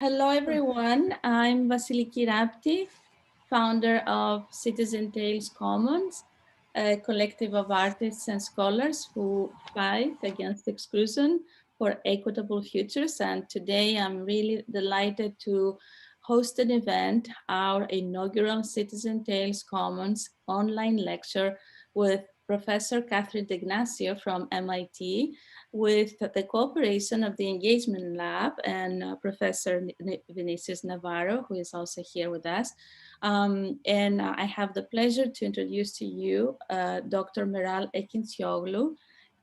Hello, everyone. I'm Vasiliki Rapti, founder of Citizen Tales Commons, a collective of artists and scholars who fight against exclusion for equitable futures. And today I'm really delighted to host an event, our inaugural Citizen Tales Commons online lecture with Professor Catherine D'Ignazio from MIT, with the cooperation of the Engagement Lab and Professor Vinicius Navarro, who is also here with us. And I have the pleasure to introduce to you Dr. Meral Ekincioglu,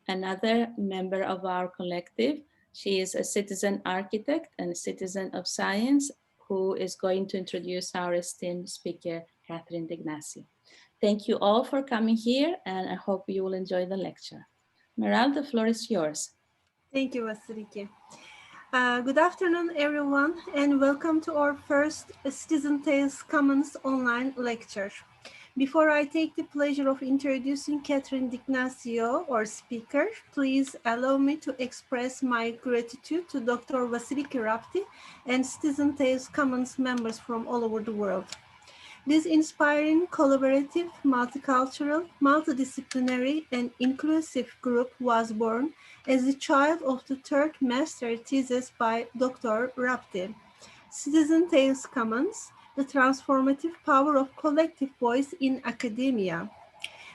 another member of our collective. She is a citizen architect and a citizen of science who is going to introduce our esteemed speaker, Catherine D'Ignazio. Thank you all for coming here, and I hope you will enjoy the lecture. Meral, the floor is yours. Thank you, Vasiliki. Good afternoon, everyone, and welcome to our first Citizen Tales Commons online lecture. Before I take the pleasure of introducing Catherine D'Ignazio, our speaker, please allow me to express my gratitude to Dr. Vasiliki Rapti and Citizen Tales Commons members from all over the world. This inspiring, collaborative, multicultural, multidisciplinary, and inclusive group was born as the child of the third master thesis by Dr. Rapti, Citizen Tales Commons, the transformative power of collective voice in academia.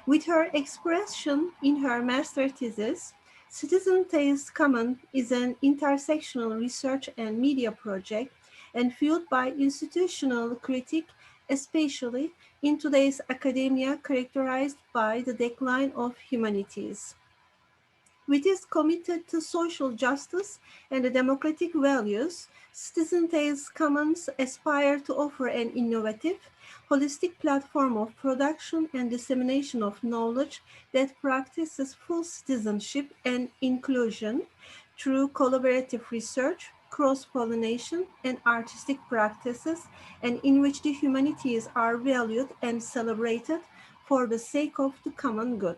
With her expression in her master thesis, Citizen Tales Commons is an intersectional research and media project and fueled by institutional critique, especially in today's academia characterized by the decline of humanities. Which is committed to social justice and the democratic values, Citizen Tales Commons aspire to offer an innovative, holistic platform of production and dissemination of knowledge that practices full citizenship and inclusion through collaborative research, cross-pollination, and artistic practices, and in which the humanities are valued and celebrated for the sake of the common good.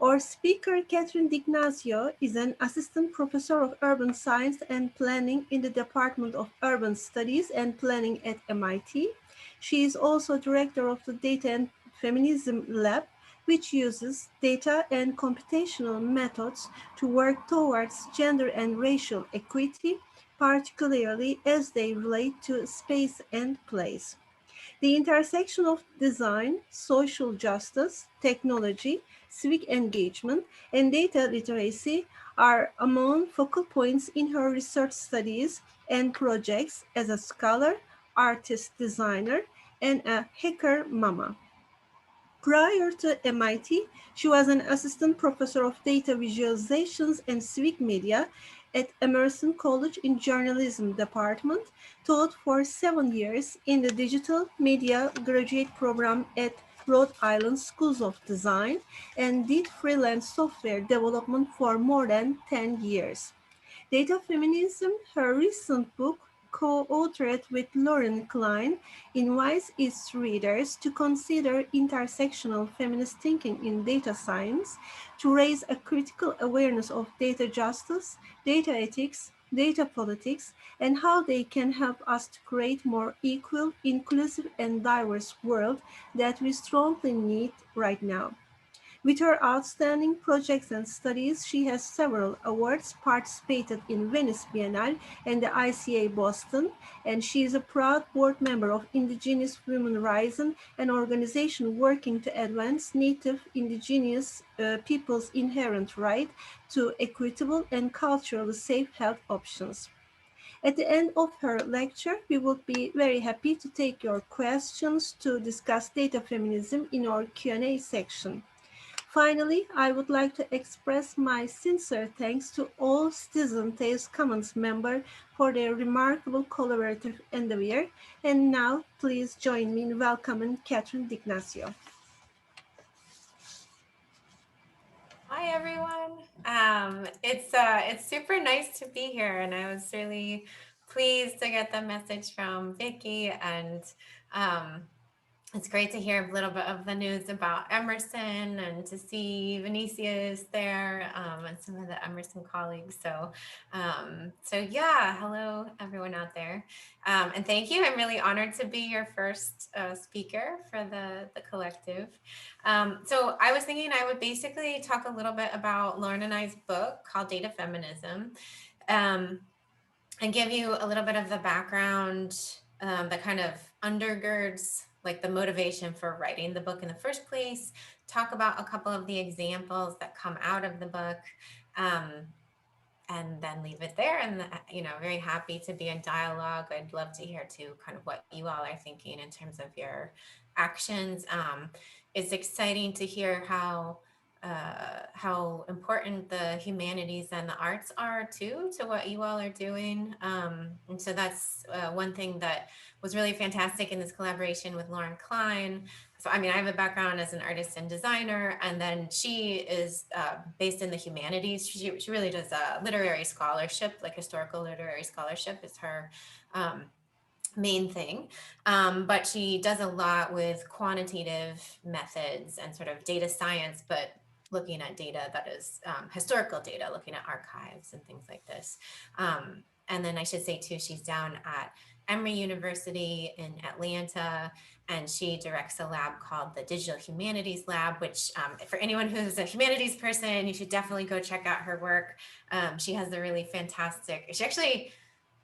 Our speaker, Catherine D'Ignazio, is an assistant professor of urban science and planning in the Department of Urban Studies and Planning at MIT. She is also director of the Data and Feminism Lab, which uses data and computational methods to work towards gender and racial equity, particularly as they relate to space and place. The intersection of design, social justice, technology, civic engagement, and data literacy are among focal points in her research studies and projects as a scholar, artist designer, and a hacker mama. Prior to MIT, she was an assistant professor of data visualizations and civic media at Emerson College in Journalism Department, taught for 7 years in the Digital Media Graduate Program at Rhode Island Schools of Design, and did freelance software development for more than 10 years. Data Feminism, her recent book, co-authored with Lauren Klein, invites its readers to consider intersectional feminist thinking in data science, to raise a critical awareness of data justice, data ethics, data politics, and how they can help us to create more equal, inclusive, and diverse world that we strongly need right now. With her outstanding projects and studies, she has several awards, participated in Venice Biennale and the ICA Boston, and she is a proud board member of Indigenous Women Rising, an organization working to advance Native Indigenous peoples' inherent right to equitable and culturally safe health options. At the end of her lecture, we would be very happy to take your questions to discuss data feminism in our Q&A section. Finally, I would like to express my sincere thanks to all Citizen Tales Commons members for their remarkable collaborative endeavor. And now, please join me in welcoming Catherine D'Ignazio. Hi everyone. It's super nice to be here, and I was really pleased to get the message from Vicky and um, it's great to hear a little bit of the news about Emerson and to see Vinicius there and some of the Emerson colleagues. So yeah, hello everyone out there. And thank you. I'm really honored to be your first speaker for the collective. So I was thinking I would basically talk a little bit about Lauren and I's book called Data Feminism, and give you a little bit of the background that kind of undergirds like the motivation for writing the book in the first place, talk about a couple of the examples that come out of the book, and then leave it there. And, very happy to be in dialogue. I'd love to hear too, kind of what you all are thinking in terms of your actions. It's exciting to hear how important the humanities and the arts are too to what you all are doing. And so that's one thing that was really fantastic in this collaboration with Lauren Klein. So, I have a background as an artist and designer, and then she is based in the humanities. She really does literary scholarship, like historical literary scholarship is her main thing. But she does a lot with quantitative methods and sort of data science, but looking at data that is historical data, looking at archives and things like this. And then I should say too, she's down at Emory University in Atlanta, and she directs a lab called the Digital Humanities Lab, which for anyone who's a humanities person, you should definitely go check out her work. She has a really fantastic, she actually,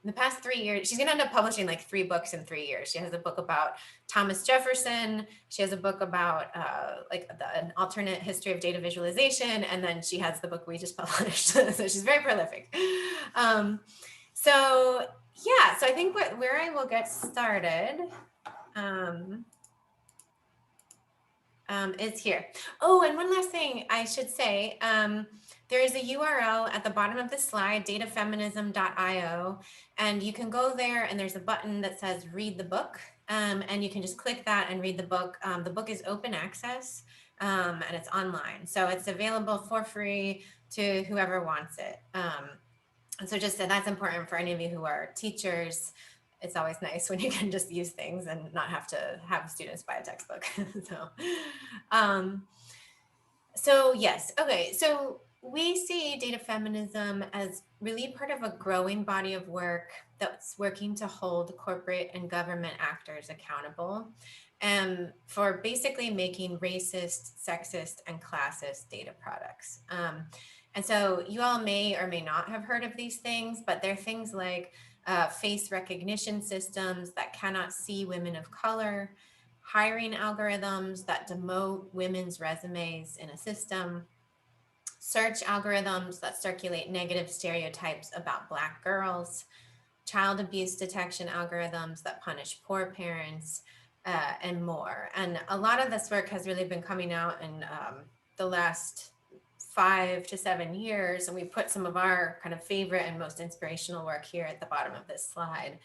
in the past 3 years, she's going to end up publishing like 3 books in 3 years. She has a book about Thomas Jefferson. She has a book about an alternate history of data visualization. And then she has the book we just published. So she's very prolific. So I think where I will get started is here. Oh, and one last thing I should say, there is a URL at the bottom of the slide, datafeminism.io, and you can go there and there's a button that says read the book, and you can just click that and read the book. The book is open access, and it's online. So it's available for free to whoever wants it. And so just that's important for any of you who are teachers. It's always nice when you can just use things and not have to have students buy a textbook. So yes, okay. So we see data feminism as really part of a growing body of work that's working to hold corporate and government actors accountable, for basically making racist, sexist, and classist data products. And so you all may or may not have heard of these things, but they're things like face recognition systems that cannot see women of color, hiring algorithms that demote women's resumes in a system, search algorithms that circulate negative stereotypes about Black girls, child abuse detection algorithms that punish poor parents, and more. And a lot of this work has really been coming out in the last 5 to 7 years, and we put some of our kind of favorite and most inspirational work here at the bottom of this slide,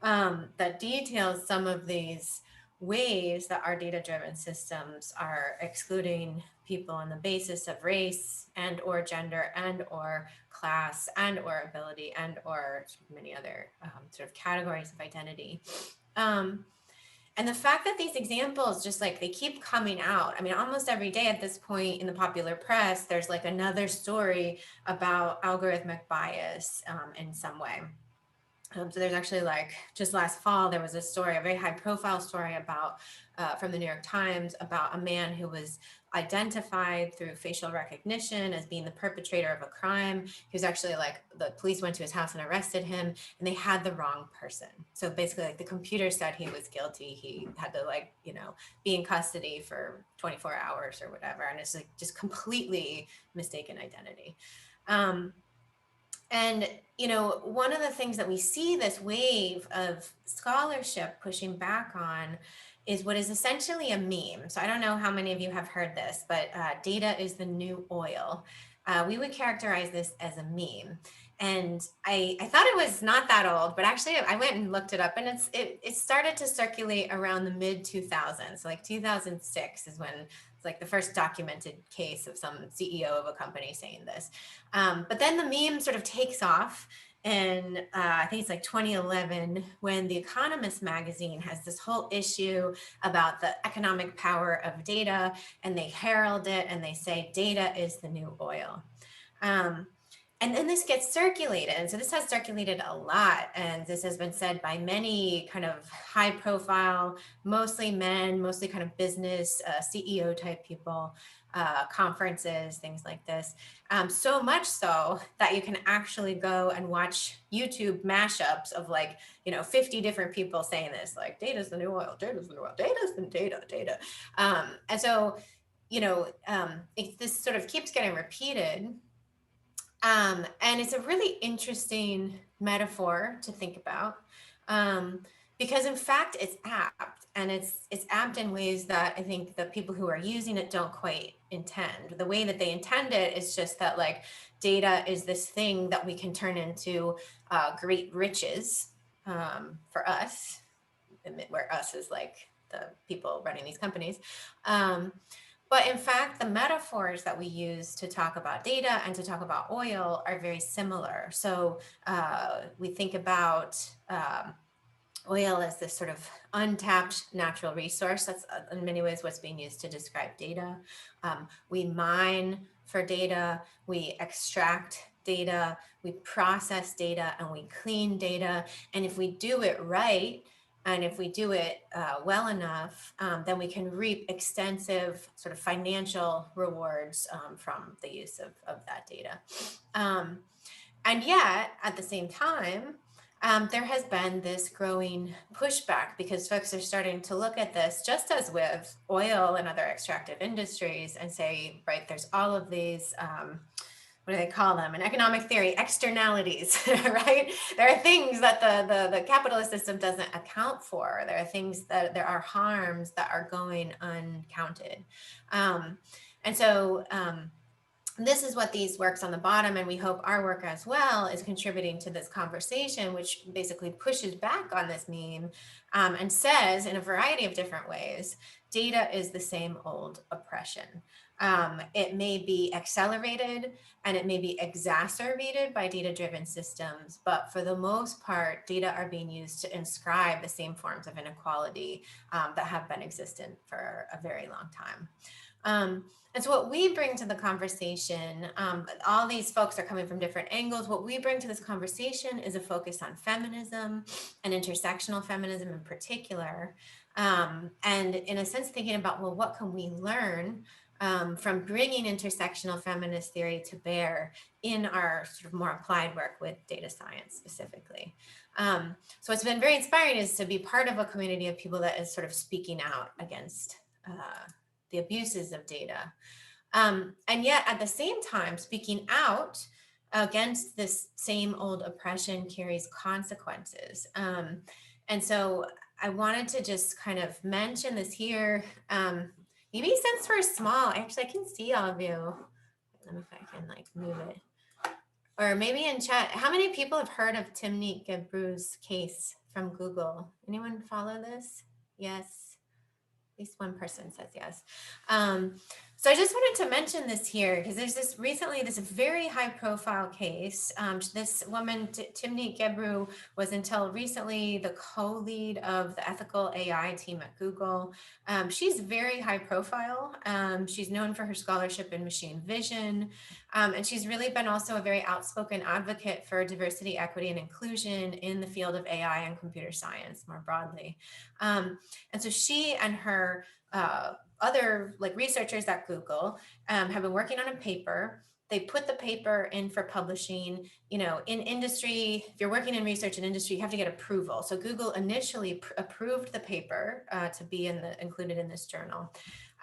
that details some of these ways that our data-driven systems are excluding people on the basis of race and or gender and or class and or ability and or many other sort of categories of identity. And the fact that these examples just like they keep coming out, almost every day at this point in the popular press, there's like another story about algorithmic bias in some way. So there's actually like just last fall, there was a story, a very high profile story about from the New York Times about a man who was identified through facial recognition as being the perpetrator of a crime. He was actually like, the police went to his house and arrested him and they had the wrong person. So basically like the computer said he was guilty. He had to be in custody for 24 hours or whatever. And it's like just completely mistaken identity. And, one of the things that we see this wave of scholarship pushing back on is what is essentially a meme. So I don't know how many of you have heard this, but data is the new oil. We would characterize this as a meme. And I thought it was not that old, but actually I went and looked it up, and it started to circulate around the mid 2000s. So like 2006 is when it's like the first documented case of some CEO of a company saying this. But then the meme sort of takes off, in I think it's like 2011, when The Economist magazine has this whole issue about the economic power of data, and they herald it and they say data is the new oil. And then this gets circulated. And so this has circulated a lot. And this has been said by many kind of high profile, mostly men, mostly kind of business, CEO type people, conferences, things like this. So much so that you can actually go and watch YouTube mashups of like, 50 different people saying this, like data's the new oil, data's the new oil, data's the data. And so, this sort of keeps getting repeated. And it's a really interesting metaphor to think about, because in fact it's apt, and it's apt in ways that I think the people who are using it don't quite intend. The way that they intend it is just that like data is this thing that we can turn into great riches for us, where us is like the people running these companies. But in fact, the metaphors that we use to talk about data and to talk about oil are very similar. So we think about oil as this sort of untapped natural resource. That's in many ways what's being used to describe data. We mine for data, we extract data, we process data, and we clean data. And if we do it right, and if we do it well enough, then we can reap extensive sort of financial rewards from the use of that data. And yet, at the same time, there has been this growing pushback, because folks are starting to look at this just as with oil and other extractive industries and say, right, there's all of these, what do they call them? In economic theory, externalities, right? There are things that the capitalist system doesn't account for. There are things that there are harms that are going uncounted. And so this is what these works on the bottom, and we hope our work as well is contributing to this conversation, which basically pushes back on this meme and says in a variety of different ways, data is the same old oppression. It may be accelerated and it may be exacerbated by data-driven systems, but for the most part, data are being used to inscribe the same forms of inequality that have been existent for a very long time. And so what we bring to the conversation, all these folks are coming from different angles. What we bring to this conversation is a focus on feminism and intersectional feminism in particular. And in a sense, thinking about, well, what can we learn from bringing intersectional feminist theory to bear in our sort of more applied work with data science specifically. So what's been very inspiring is to be part of a community of people that is sort of speaking out against the abuses of data. And yet at the same time, speaking out against this same old oppression carries consequences. And so I wanted to just kind of mention this here. Maybe since we're small, actually I can see all of you. Let me, if I can like move it. Or maybe in chat, how many people have heard of Timnit Gebru's case from Google? Anyone follow this? Yes. At least one person says yes. So I just wanted to mention this here because there's this very high profile case. This woman, Timnit Gebru, was until recently the co-lead of the ethical AI team at Google. She's very high profile. She's known for her scholarship in machine vision. And she's really been also a very outspoken advocate for diversity, equity, and inclusion in the field of AI and computer science more broadly. And so she and her other researchers at Google have been working on a paper. They put the paper in for publishing. In industry, if you're working in research and industry, you have to get approval. So Google initially approved the paper to be included in this journal.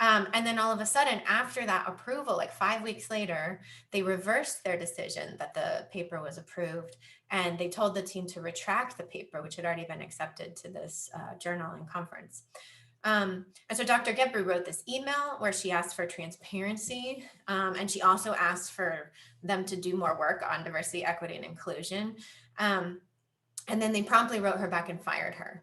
And then all of a sudden, after that approval, 5 weeks later, they reversed their decision that the paper was approved. And they told the team to retract the paper, which had already been accepted to this journal and conference. And so Dr. Gebru wrote this email where she asked for transparency, and she also asked for them to do more work on diversity, equity, and inclusion. And then they promptly wrote her back and fired her.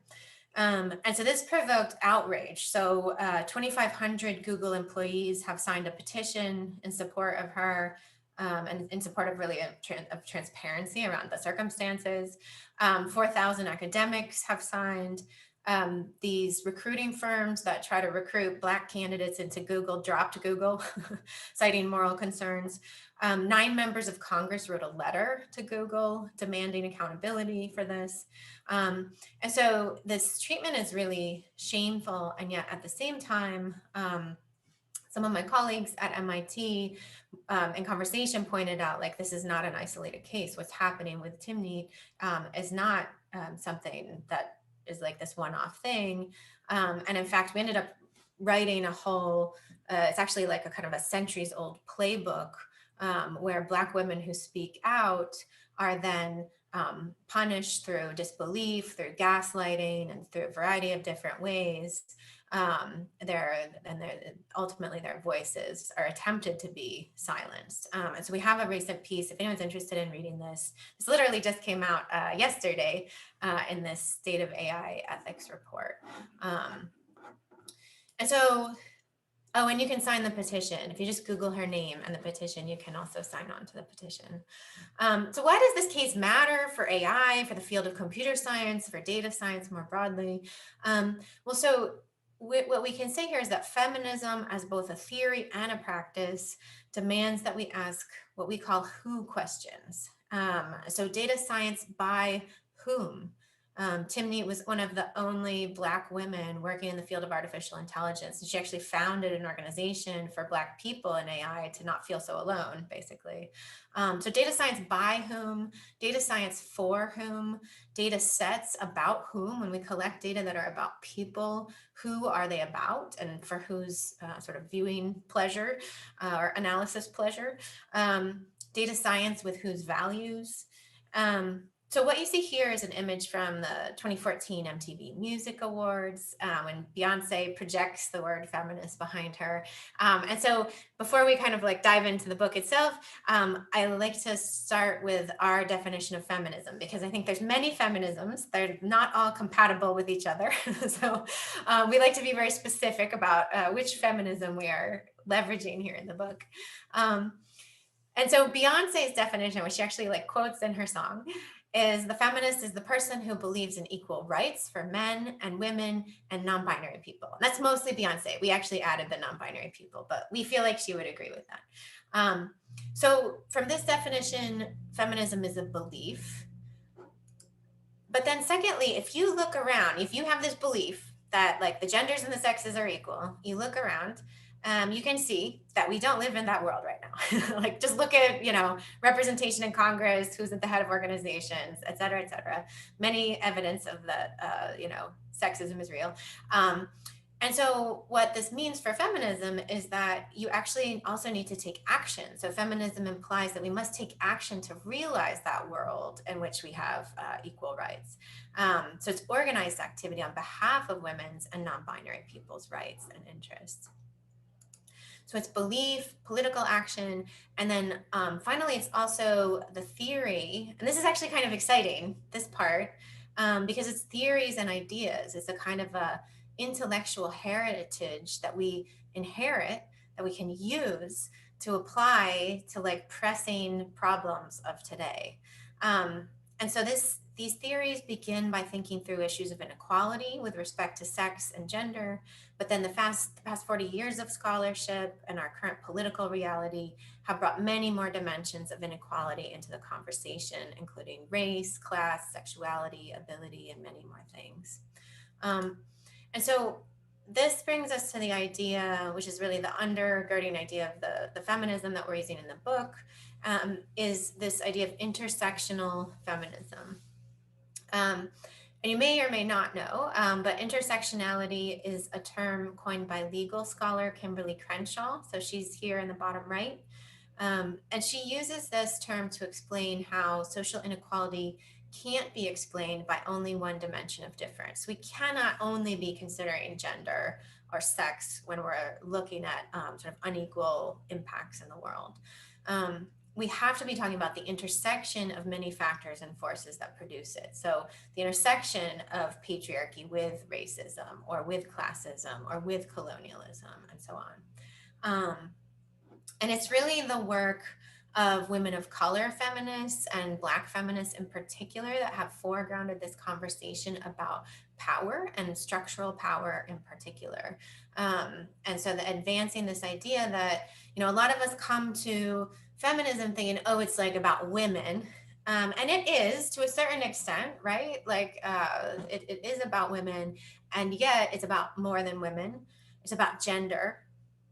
And so this provoked outrage. So 2,500 Google employees have signed a petition in support of her. and in support of really of transparency around the circumstances. 4,000 academics have signed. These recruiting firms that try to recruit Black candidates into Google dropped Google, citing moral concerns. 9 members of Congress wrote a letter to Google demanding accountability for this. And so this treatment is really shameful, and yet at the same time, some of my colleagues at MIT in conversation pointed out, like, this is not an isolated case. What's happening with Timnit is not something that is like this one-off thing. And in fact, we ended up writing a whole, it's actually like a kind of a centuries old playbook where Black women who speak out are then punished through disbelief, through gaslighting, and through a variety of different ways. Ultimately their voices are attempted to be silenced. And so we have a recent piece, if anyone's interested in reading this literally just came out yesterday in this State of AI Ethics report. And so, oh, and you can sign the petition. If you just Google her name and the petition, you can also sign on to the petition. So why does this case matter for AI, for the field of computer science, for data science more broadly? Well, so what we can say here is that feminism, as both a theory and a practice, demands that we ask what we call who questions. So data science by whom? Timnit was one of the only Black women working in the field of artificial intelligence. And she actually founded an organization for Black people in AI to not feel so alone, basically. So data science by whom, data science for whom, data sets about whom. When we collect data that are about people, who are they about and for whose sort of viewing pleasure or analysis pleasure? Data science with whose values. So what you see here is an image from the 2014 MTV Music Awards when Beyonce projects the word feminist behind her. And so before we kind of like dive into the book itself, I like to start with our definition of feminism, because I think there's many feminisms. They're not all compatible with each other. So we like to be very specific about which feminism we are leveraging here in the book. And so Beyonce's definition, which she actually like quotes in her song, is the feminist is the person who believes in equal rights for men and women and non-binary people. And that's mostly Beyonce. We actually added the non-binary people, but we feel like she would agree with that. So from this definition, feminism is a belief. But then secondly, if you look around, if you have this belief that like the genders and the sexes are equal, you look around, you can see that we don't live in that world right now. Like just look at, representation in Congress, who's at the head of organizations, et cetera, et cetera. Many evidence of that, sexism is real. And so what this means for feminism is that you actually also need to take action. So feminism implies that we must take action to realize that world in which we have equal rights. So it's organized activity on behalf of women's and non-binary people's rights and interests. So it's belief, political action, and then finally, it's also the theory. And this is actually kind of exciting, this part, because it's theories and ideas. It's a kind of a intellectual heritage that we inherit, that we can use to apply to like pressing problems of today. And so these theories begin by thinking through issues of inequality with respect to sex and gender, but then the past 40 years of scholarship and our current political reality have brought many more dimensions of inequality into the conversation, including race, class, sexuality, ability, and many more things. And so this brings us to the idea, which is really the undergirding idea of the feminism that we're using in the book, is this idea of intersectional feminism. And you may or may not know, but intersectionality is a term coined by legal scholar Kimberly Crenshaw. So she's here in the bottom right. And she uses this term to explain how social inequality can't be explained by only one dimension of difference. We cannot only be considering gender or sex when we're looking at sort of unequal impacts in the world. We have to be talking about the intersection of many factors and forces that produce it. So the intersection of patriarchy with racism or with classism or with colonialism and so on. And it's really the work of women of color feminists and Black feminists in particular that have foregrounded this conversation about power and structural power in particular. And so advancing this idea that, you know, a lot of us come to feminism thinking, oh, it's like about women. And it is to a certain extent, right? Like it is about women, and yet it's about more than women. It's about gender,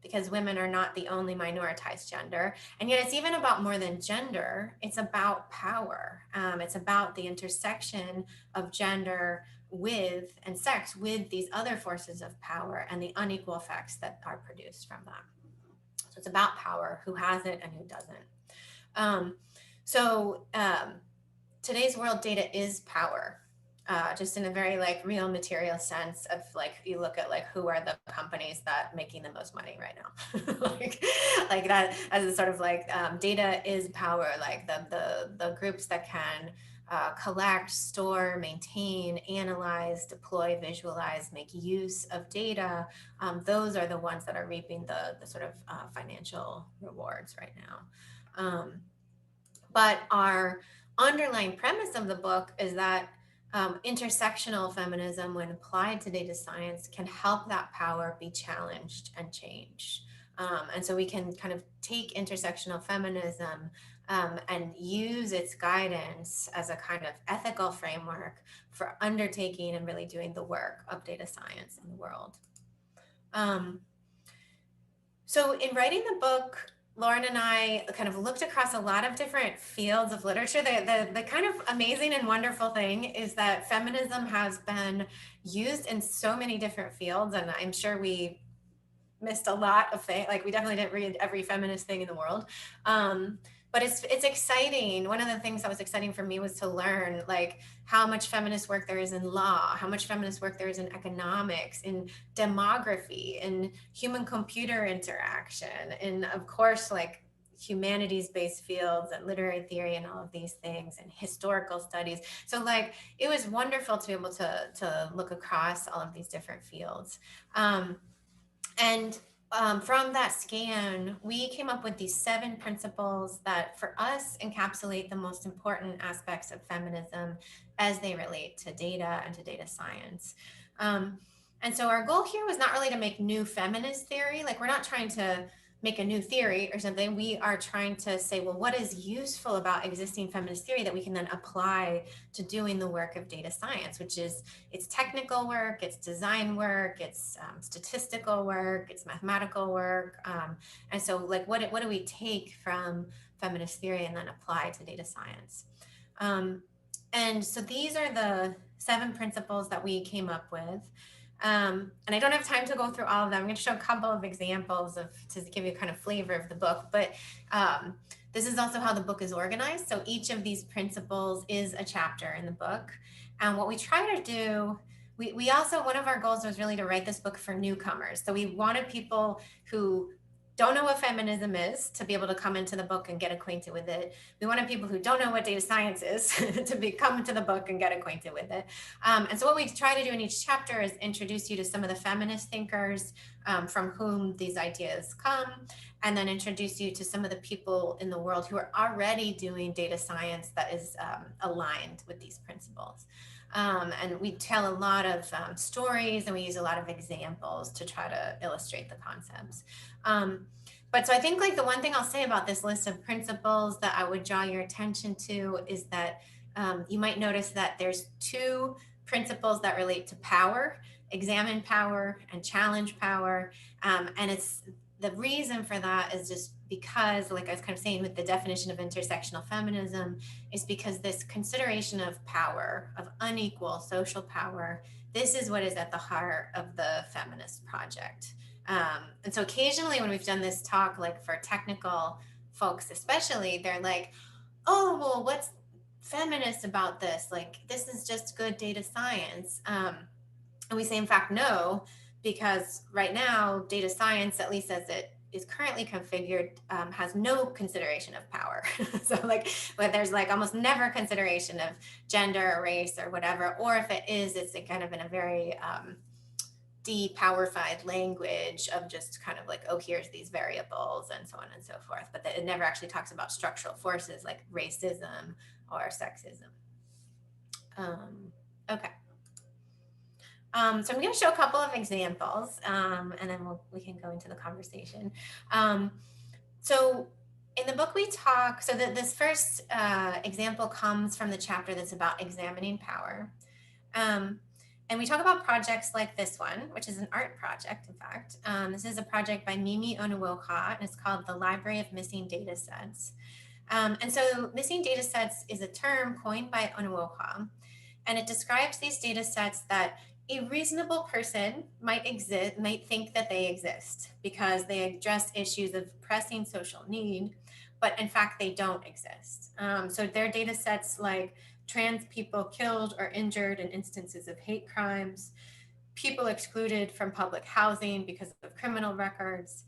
because women are not the only minoritized gender. And yet it's even about more than gender. It's about power. It's about the intersection of gender with and sex with these other forces of power and the unequal effects that are produced from that. So it's about power, who has it and who doesn't. Today's world, data is power. Just in a very like real material sense of like, you look at like who are the companies that making the most money right now, like that as a sort of like data is power. Like the groups that can collect, store, maintain, analyze, deploy, visualize, make use of data. Those are the ones that are reaping the sort of financial rewards right now. But our underlying premise of the book is that intersectional feminism, when applied to data science, can help that power be challenged and changed. And so we can kind of take intersectional feminism and use its guidance as a kind of ethical framework for undertaking and really doing the work of data science in the world. So in writing the book, Lauren and I kind of looked across a lot of different fields of literature. The kind of amazing and wonderful thing is that feminism has been used in so many different fields, and I'm sure we missed a lot of things. Like we definitely didn't read every feminist thing in the world. But it's exciting. One of the things that was exciting for me was to learn like how much feminist work there is in law, how much feminist work there is in economics, in demography, in human computer interaction, and of course like humanities-based fields and literary theory and all of these things, and historical studies. So like it was wonderful to be able to look across all of these different fields. From that scan, we came up with these 7 principles that for us encapsulate the most important aspects of feminism as they relate to data and to data science. And so our goal here was not really to make new feminist theory. Like we're not trying to make a new theory or something. We are trying to say, well, what is useful about existing feminist theory that we can then apply to doing the work of data science, which is it's technical work, it's design work, it's statistical work, it's mathematical work. And so like, what do we take from feminist theory and then apply to data science? And so these are the 7 principles that we came up with. And I don't have time to go through all of them. I'm going to show a couple of examples to give you kind of flavor of the book, but this is also how the book is organized. So each of these principles is a chapter in the book. And what we try to do, we also, one of our goals was really to write this book for newcomers. So we wanted people who don't know what feminism is to be able to come into the book and get acquainted with it. We wanted people who don't know what data science is to come into the book and get acquainted with it. And so what we try to do in each chapter is introduce you to some of the feminist thinkers from whom these ideas come, and then introduce you to some of the people in the world who are already doing data science that is aligned with these principles. And we tell a lot of stories, and we use a lot of examples to try to illustrate the concepts. But so I think like the one thing I'll say about this list of principles that I would draw your attention to is that you might notice that there's 2 principles that relate to power: examine power and challenge power. And it's the reason for that is just because, like I was kind of saying with the definition of intersectional feminism, is because this consideration of power, of unequal social power, this is what is at the heart of the feminist project. And so occasionally when we've done this talk, like for technical folks especially, they're like, oh, well, what's feminist about this? Like, this is just good data science. And we say, in fact, no, because right now, data science, at least as it is currently configured, has no consideration of power. So like, but there's like almost never consideration of gender or race or whatever, or if it is, it's kind of in a very de-powerfied language of just kind of like, oh, here's these variables and so on and so forth, but that it never actually talks about structural forces like racism or sexism. Okay. So I'm going to show a couple of examples, and then we can go into the conversation. So in the book we talk, so that this first example comes from the chapter that's about examining power. And we talk about projects like this one, which is an art project, in fact. This is a project by Mimi Onuoha, and it's called the Library of Missing Data Sets. And so missing data sets is a term coined by Onuoha, and it describes these data sets that a reasonable person might think that they exist because they address issues of pressing social need, but in fact they don't exist. So they're data sets like trans people killed or injured in instances of hate crimes, people excluded from public housing because of criminal records,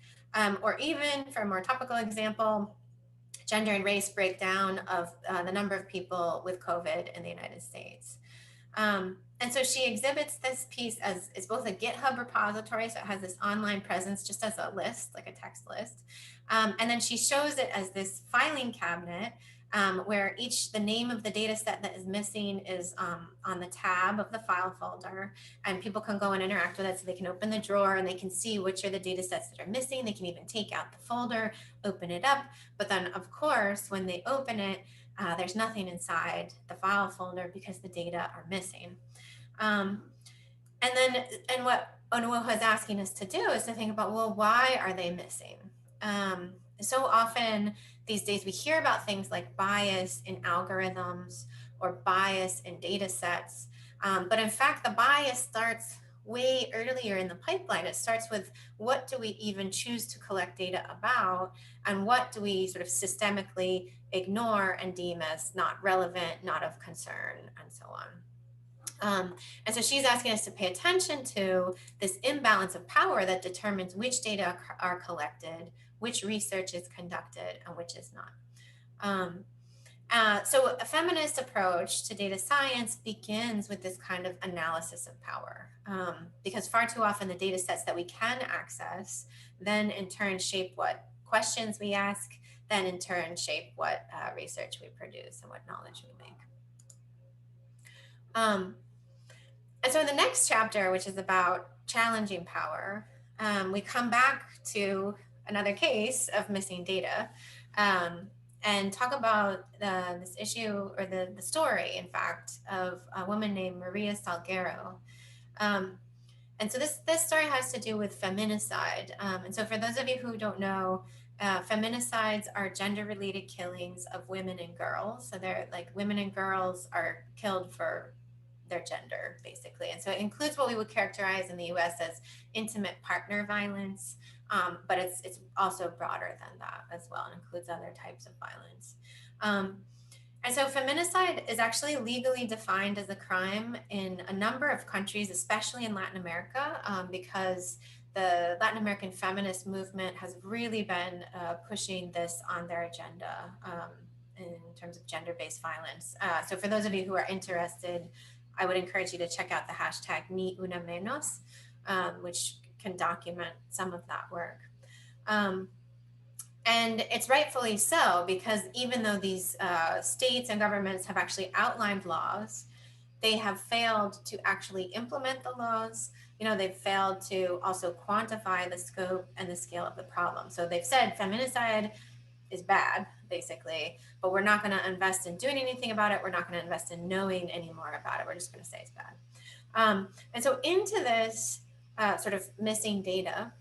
or even, for a more topical example, gender and race breakdown of the number of people with COVID in the United States. And so she exhibits this piece as both a GitHub repository, so it has this online presence just as a list, like a text list. And then she shows it as this filing cabinet where the name of the data set that is missing is on the tab of the file folder, and people can go and interact with it. So they can open the drawer and they can see which are the data sets that are missing. They can even take out the folder, open it up. But then of course, when they open it, there's nothing inside the file folder because the data are missing. And what Onuoha is asking us to do is to think about, well, why are they missing? So often these days we hear about things like bias in algorithms or bias in data sets. But in fact, the bias starts way earlier in the pipeline. It starts with what do we even choose to collect data about, and what do we sort of systemically ignore and deem as not relevant, not of concern, and so on. And so she's asking us to pay attention to this imbalance of power that determines which data are collected, which research is conducted, and which is not. So a feminist approach to data science begins with this kind of analysis of power, because far too often the data sets that we can access then in turn shape what questions we ask, then in turn shape what research we produce and what knowledge we make. And so in the next chapter, which is about challenging power, we come back to another case of missing data and talk about this issue, or the story, in fact, of a woman named Maria Salguero. And so this story has to do with feminicide. And so for those of you who don't know, feminicides are gender-related killings of women and girls. So they're like women and girls are killed for their gender, basically. And so it includes what we would characterize in the US as intimate partner violence, but it's also broader than that as well. It includes other types of violence. And so feminicide is actually legally defined as a crime in a number of countries, especially in Latin America, because the Latin American feminist movement has really been pushing this on their agenda in terms of gender-based violence. So for those of you who are interested, I would encourage you to check out the hashtag Ni Una Menos, which can document some of that work. And it's rightfully so, because even though these states and governments have actually outlined laws, they have failed to actually implement the laws. You know, they've failed to also quantify the scope and the scale of the problem. So they've said feminicide is bad, basically, but we're not going to invest in doing anything about it. We're not going to invest in knowing any more about it. We're just going to say it's bad. And so into this sort of missing data,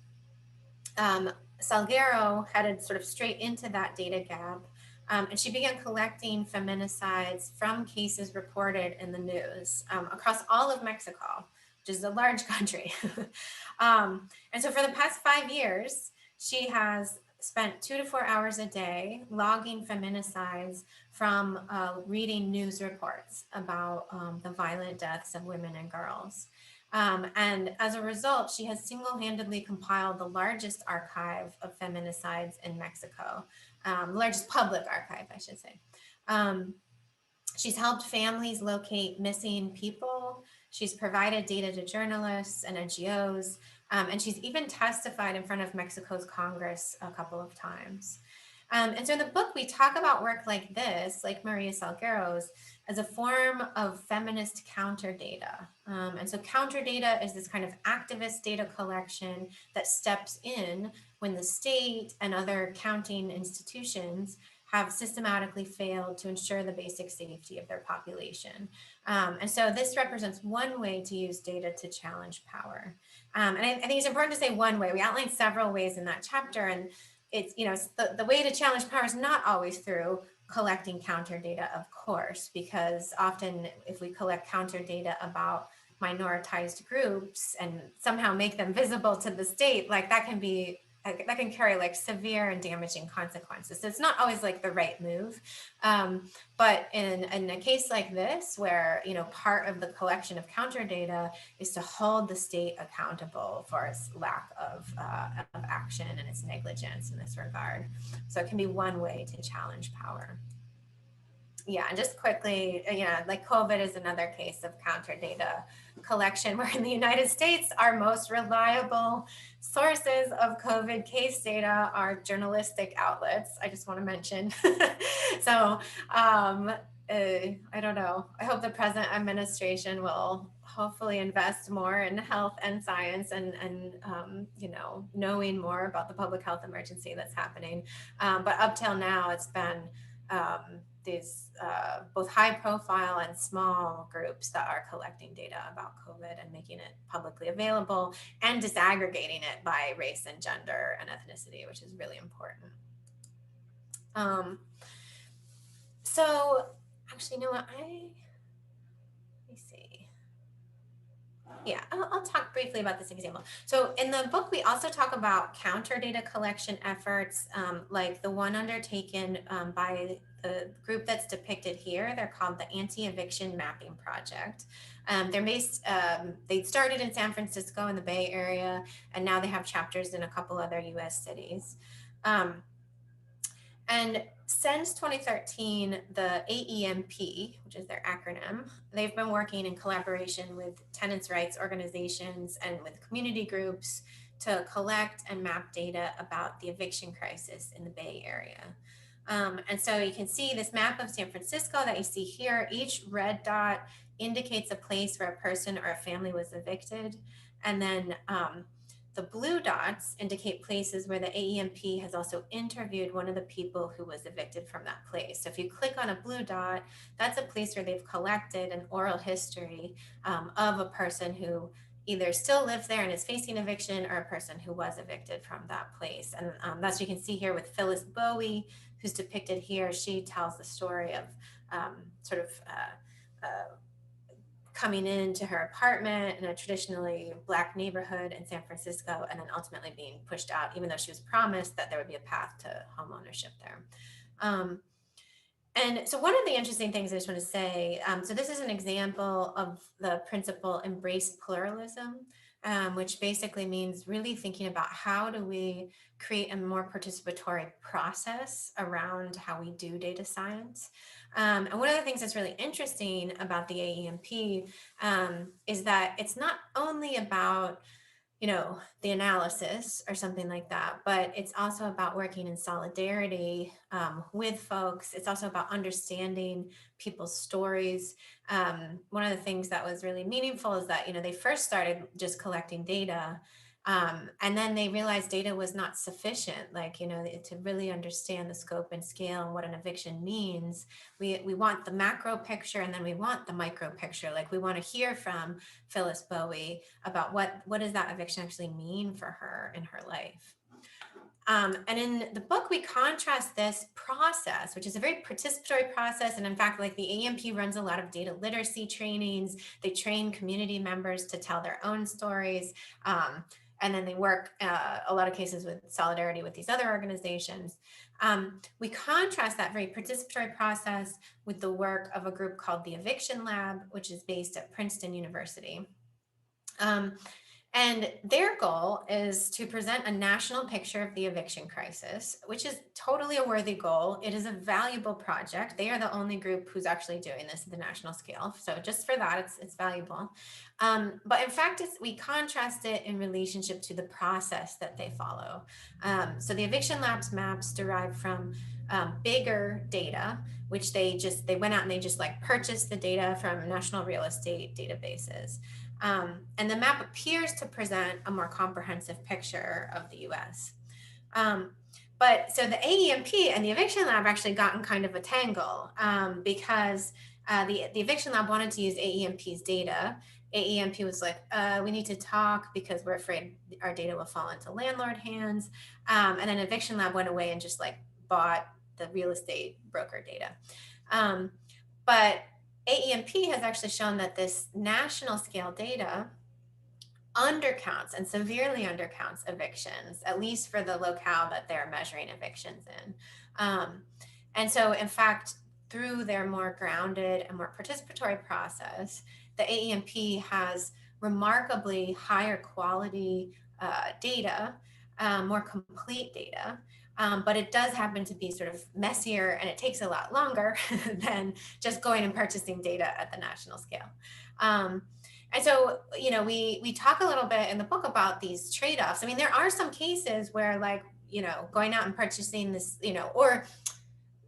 Salguero headed sort of straight into that data gap, and she began collecting feminicides from cases reported in the news across all of Mexico, which is a large country. And so for the past 5 years, she has spent 2 to 4 hours a day logging feminicides from reading news reports about the violent deaths of women and girls. And as a result, she has single-handedly compiled the largest archive of feminicides in Mexico, the largest public archive, I should say. She's helped families locate missing people She's provided data to journalists and NGOs, and she's even testified in front of Mexico's Congress a couple of times. And so in the book, we talk about work like this, like Maria Salguero's, as a form of feminist counter data. And so counter data is this kind of activist data collection that steps in when the state and other counting institutions have systematically failed to ensure the basic safety of their population. And so this represents one way to use data to challenge power. And I think it's important to say one way. We outlined several ways in that chapter, and it's, you know, it's the way to challenge power is not always through collecting counter data, of course, because often if we collect counter data about minoritized groups and somehow make them visible to the state, like that can carry like severe and damaging consequences. So it's not always like the right move. But in a case like this, where, you know, part of the collection of counter data is to hold the state accountable for its lack of action and its negligence in this regard. So it can be one way to challenge power. Yeah, and just quickly, like COVID is another case of counter data collection, where in the United States, our most reliable sources of COVID case data are journalistic outlets. I just want to mention. So I don't know. I hope the present administration will hopefully invest more in health and science and knowing more about the public health emergency that's happening. But up till now, it's been these both high profile and small groups that are collecting data about COVID and making it publicly available and disaggregating it by race and gender and ethnicity, which is really important. So actually, you know what, let me see. Yeah, I'll talk briefly about this example. So in the book, we also talk about counter data collection efforts, like the one undertaken by the group that's depicted here. They're called the Anti-Eviction Mapping Project. They're based, they started in San Francisco in the Bay Area, and now they have chapters in a couple other US cities. And since 2013, the AEMP, which is their acronym, they've been working in collaboration with tenants' rights organizations and with community groups to collect and map data about the eviction crisis in the Bay Area. And so you can see this map of San Francisco that you see here. Each red dot indicates a place where a person or a family was evicted. And then the blue dots indicate places where the AEMP has also interviewed one of the people who was evicted from that place. So if you click on a blue dot, that's a place where they've collected an oral history of a person who either still lives there and is facing eviction, or a person who was evicted from that place. And that's what you can see here with Phyllis Bowie, who's depicted here. She tells the story of coming into her apartment in a traditionally Black neighborhood in San Francisco, and then ultimately being pushed out, even though she was promised that there would be a path to home ownership there. And so one of the interesting things I just want to say, so this is an example of the principle embrace pluralism, which basically means really thinking about how do we create a more participatory process around how we do data science. And one of the things that's really interesting about the AEMP is that it's not only about the analysis or something like that, but it's also about working in solidarity with folks. It's also about understanding people's stories. One of the things that was really meaningful is that, they first started just collecting data, and then they realized data was not sufficient, to really understand the scope and scale and what an eviction means. We want the macro picture, and then we want the micro picture. We want to hear from Phyllis Bowie about what does that eviction actually mean for her in her life. And in the book, we contrast this process, which is a very participatory process. And in fact, the AEMP runs a lot of data literacy trainings. They train community members to tell their own stories. And then they work a lot of cases with solidarity with these other organizations. We contrast that very participatory process with the work of a group called the Eviction Lab, which is based at Princeton University. And their goal is to present a national picture of the eviction crisis, which is totally a worthy goal. It is a valuable project. They are the only group who's actually doing this at the national scale. So just for that, it's valuable. But in fact, we contrast it in relationship to the process that they follow. So the eviction labs maps derive from bigger data, which they went out and they just like purchased the data from national real estate databases. And the map appears to present a more comprehensive picture of the US. But so the AEMP and the eviction lab actually got in kind of a tangle because the eviction lab wanted to use AEMP's data. AEMP was like, we need to talk because we're afraid our data will fall into landlord hands. And then eviction lab went away and just like bought the real estate broker data. But AEMP has actually shown that this national scale data undercounts and severely undercounts evictions, at least for the locale that they're measuring evictions in. And so, in fact, through their more grounded and more participatory process, the AEMP has remarkably higher quality data, more complete data. But it does happen to be sort of messier and it takes a lot longer than just going and purchasing data at the national scale. And so, you know, we talk a little bit in the book about these trade-offs. I mean, there are some cases where like, you know, going out and purchasing this, you know, or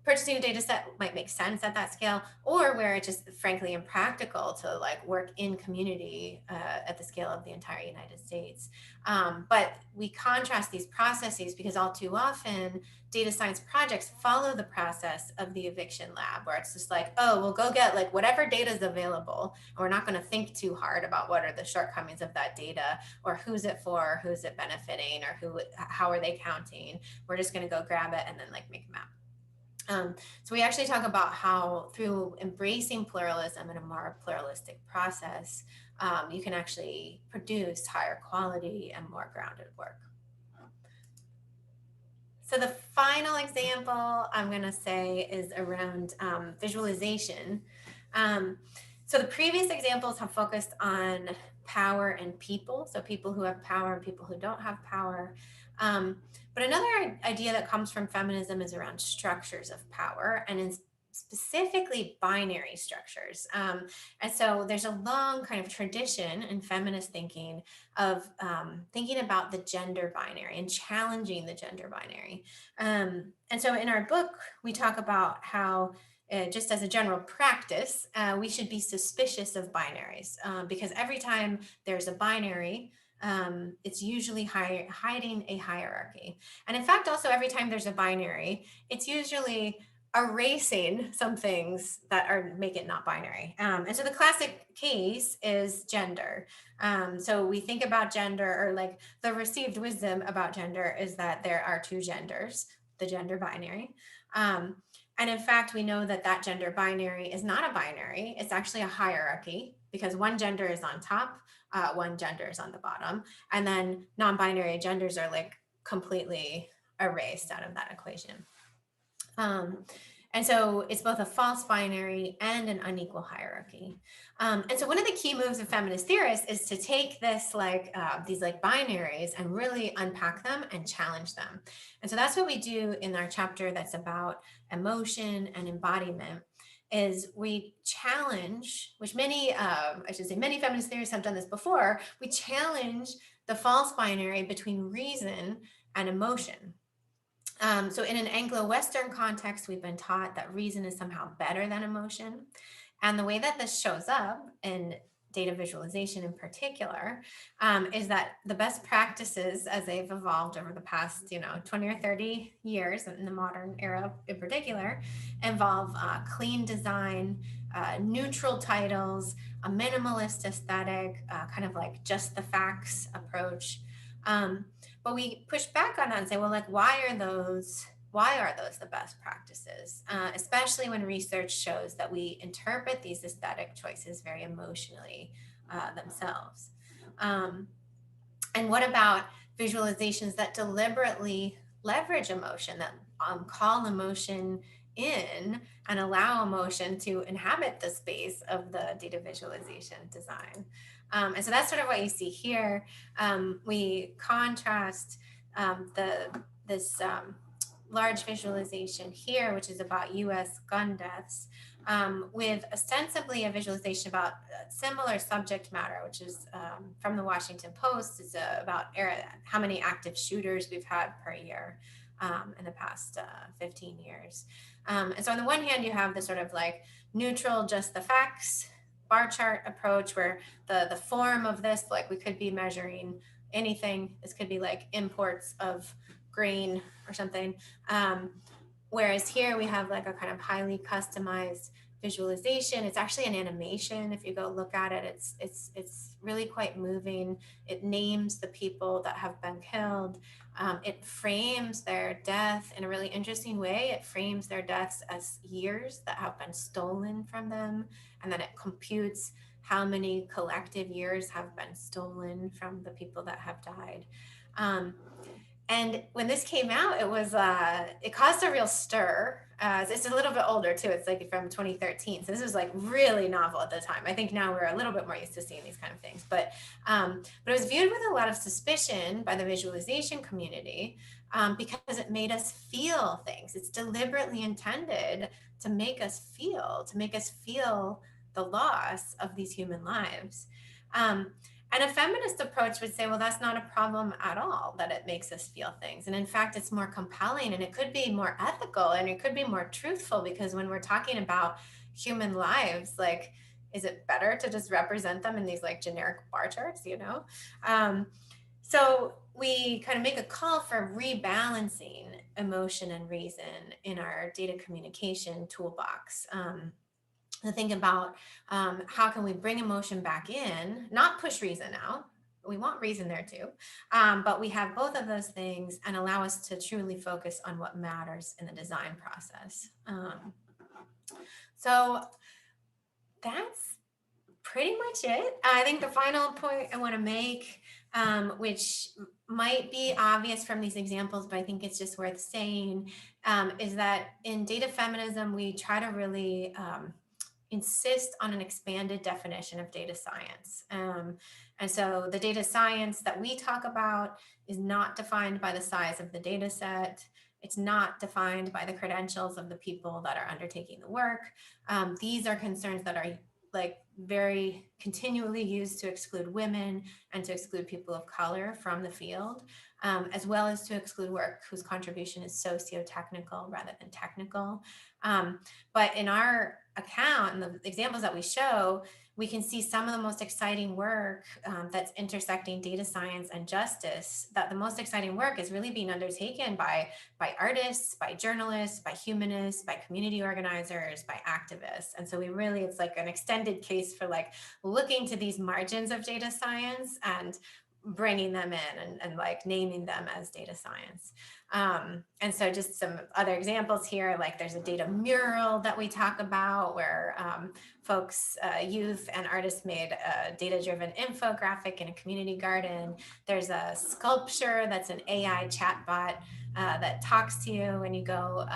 purchasing a data set might make sense at that scale, or where it's just frankly impractical to like work in community at the scale of the entire United States. But we contrast these processes because all too often data science projects follow the process of the eviction lab, where it's just like, oh, we'll go get like whatever data is available, and we're not going to think too hard about what are the shortcomings of that data, or who's it for, who's it benefiting, or how are they counting. We're just going to go grab it and then like make a map. So we actually talk about how through embracing pluralism in a more pluralistic process, you can actually produce higher quality and more grounded work. So the final example I'm going to say is around visualization. So the previous examples have focused on power and people, so people who have power and people who don't have power. But another idea that comes from feminism is around structures of power, and specifically binary structures. And so there's a long kind of tradition in feminist thinking of thinking about the gender binary and challenging the gender binary. And so in our book, we talk about how just as a general practice, we should be suspicious of binaries because every time there's a binary, it's usually hiding a hierarchy. And in fact, also every time there's a binary, it's usually erasing some things that make it not binary. And so the classic case is gender. So we think about gender, or like the received wisdom about gender is that there are two genders, the gender binary. And in fact, we know that that gender binary is not a binary. It's actually a hierarchy because one gender is on top, one gender is on the bottom. And then non-binary genders are like completely erased out of that equation. And so it's both a false binary and an unequal hierarchy. And so one of the key moves of feminist theorists is to take this these binaries and really unpack them and challenge them. And so that's what we do in our chapter that's about emotion and embodiment. Is we challenge, which many feminist theorists have done this before, we challenge the false binary between reason and emotion. So in an Anglo-Western context, we've been taught that reason is somehow better than emotion. And the way that this shows up in data visualization in particular is that the best practices as they've evolved over the past 20 or 30 years in the modern era in particular involve clean design, neutral titles, a minimalist aesthetic, kind of like just the facts approach. But we push back on that and say, well, why are those the best practices? Especially when research shows that we interpret these aesthetic choices very emotionally themselves. And what about visualizations that deliberately leverage emotion, that call emotion in and allow emotion to inhabit the space of the data visualization design? And so that's sort of what you see here. We contrast this large visualization here, which is about US gun deaths, with ostensibly a visualization about similar subject matter, which is from the Washington Post. It's about how many active shooters we've had per year in the past 15 years. And so on the one hand, you have the sort of like neutral, just the facts bar chart approach, where the form of this, like we could be measuring anything. This could be like imports of grain or something. Whereas here we have like a kind of highly customized visualization. It's actually an animation. If you go look at it, it's really quite moving. It names the people that have been killed. It frames their death in a really interesting way. It frames their deaths as years that have been stolen from them, and then it computes how many collective years have been stolen from the people that have died. And when this came out, it caused a real stir. It's a little bit older too. It's like from 2013. So this was like really novel at the time. I think now we're a little bit more used to seeing these kind of things. But it was viewed with a lot of suspicion by the visualization community because it made us feel things. It's deliberately intended to make us feel the loss of these human lives. And a feminist approach would say, well, that's not a problem at all, that it makes us feel things. And in fact, it's more compelling, and it could be more ethical, and it could be more truthful, because when we're talking about human lives, like, is it better to just represent them in these like generic bar charts, you know? So we kind of make a call for rebalancing emotion and reason in our data communication toolbox. To think about how can we bring emotion back in, not push reason out. We want reason there too, but we have both of those things and allow us to truly focus on what matters in the design process. So that's pretty much it. I think the final point I want to make, which might be obvious from these examples, but I think it's just worth saying, is that in data feminism, we try to really insist on an expanded definition of data science. And so the data science that we talk about is not defined by the size of the data set. It's not defined by the credentials of the people that are undertaking the work. These are concerns that are like very continually used to exclude women and to exclude people of color from the field, as well as to exclude work whose contribution is socio-technical rather than technical. But in our account and the examples that we show, we can see some of the most exciting work that's intersecting data science and justice, that the most exciting work is really being undertaken by artists, by journalists, by humanists, by community organizers, by activists. And so it's like an extended case for like looking to these margins of data science and bringing them in and like naming them as data science. And so just some other examples here, like there's a data mural that we talk about where folks, youth and artists made a data-driven infographic in a community garden. There's a sculpture that's an AI chatbot that talks to you when you go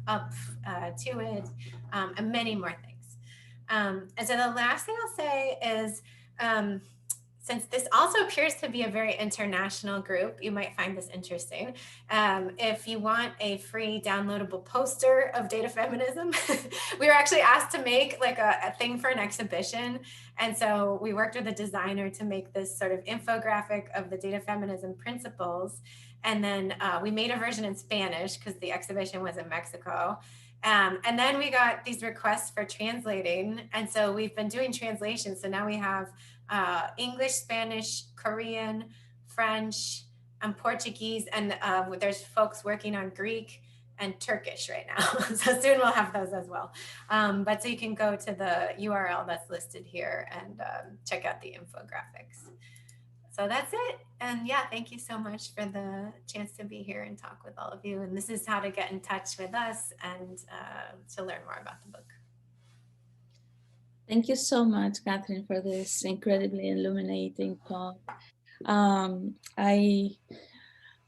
up to it, and many more things. And so the last thing I'll say is, since this also appears to be a very international group, you might find this interesting. If you want a free downloadable poster of data feminism, we were actually asked to make like a thing for an exhibition. And so we worked with a designer to make this sort of infographic of the data feminism principles. And then we made a version in Spanish because the exhibition was in Mexico. And then we got these requests for translating. And so we've been doing translations. So now we have English, Spanish, Korean, French, and Portuguese. And there's folks working on Greek and Turkish right now. So soon we'll have those as well. But so you can go to the URL that's listed here and check out the infographics. So that's it. And yeah, thank you so much for the chance to be here and talk with all of you. And this is how to get in touch with us and to learn more about the book. Thank you so much, Catherine, for this incredibly illuminating talk. I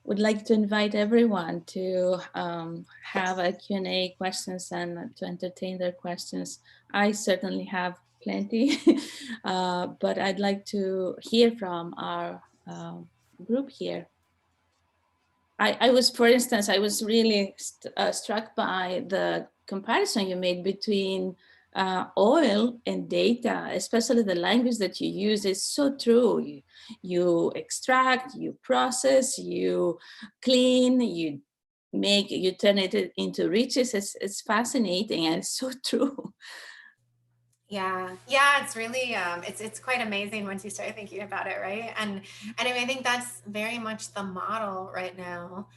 would like to invite everyone to have a Q&A questions and to entertain their questions. I certainly have plenty. But I'd like to hear from our group here. I was, for instance, I was really struck by the comparison you made between oil and data, especially the language that you use is so true. You extract, you process, you clean, you turn it into riches. It's fascinating and it's so true. Yeah, it's really it's quite amazing once you start thinking about it, right? And I think that's very much the model right now.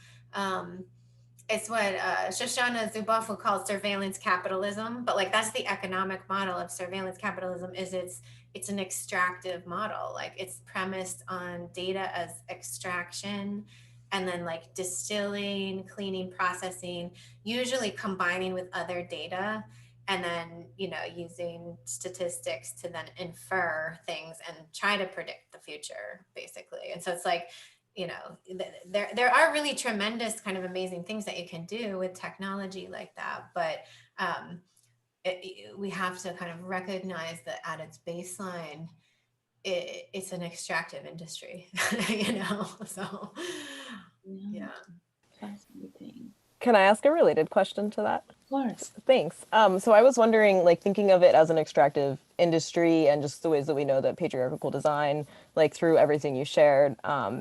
It's what Shoshana Zuboff will call surveillance capitalism, but like that's the economic model of surveillance capitalism. Is it's an extractive model, like it's premised on data as extraction, and then like distilling, cleaning, processing, usually combining with other data, and then using statistics to then infer things and try to predict the future, basically. And so it's like, there are really tremendous kind of amazing things that you can do with technology like that, but we have to kind of recognize that at its baseline it's an extractive industry. So yeah. Fascinating. Can I ask a related question to that? Of course. Thanks. So I was wondering, like, thinking of it as an extractive industry and just the ways that we know that patriarchal design, like through everything you shared,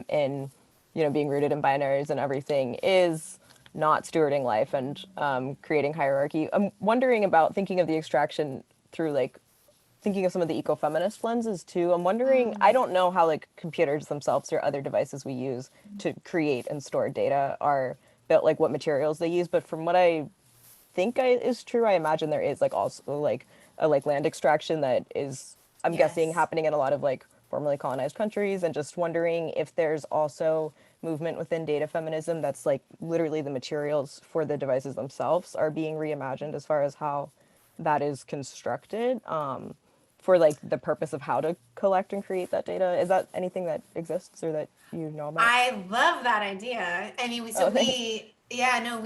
in, being rooted in binaries and everything, is not stewarding life and creating hierarchy. I'm wondering about thinking of the extraction through, like, thinking of some of the ecofeminist lenses too. I'm wondering, I don't know how like computers themselves or other devices we use to create and store data are built, like what materials they use, but from what I think is true, I imagine there is like also like a like land extraction that is, I'm guessing, Yes. happening in a lot of like formerly colonized countries, and just wondering if there's also movement within data feminism that's like literally the materials for the devices themselves are being reimagined as far as how that is constructed, for like the purpose of how to collect and create that data. Is that anything that exists or that you know about? I love that idea. I mean, we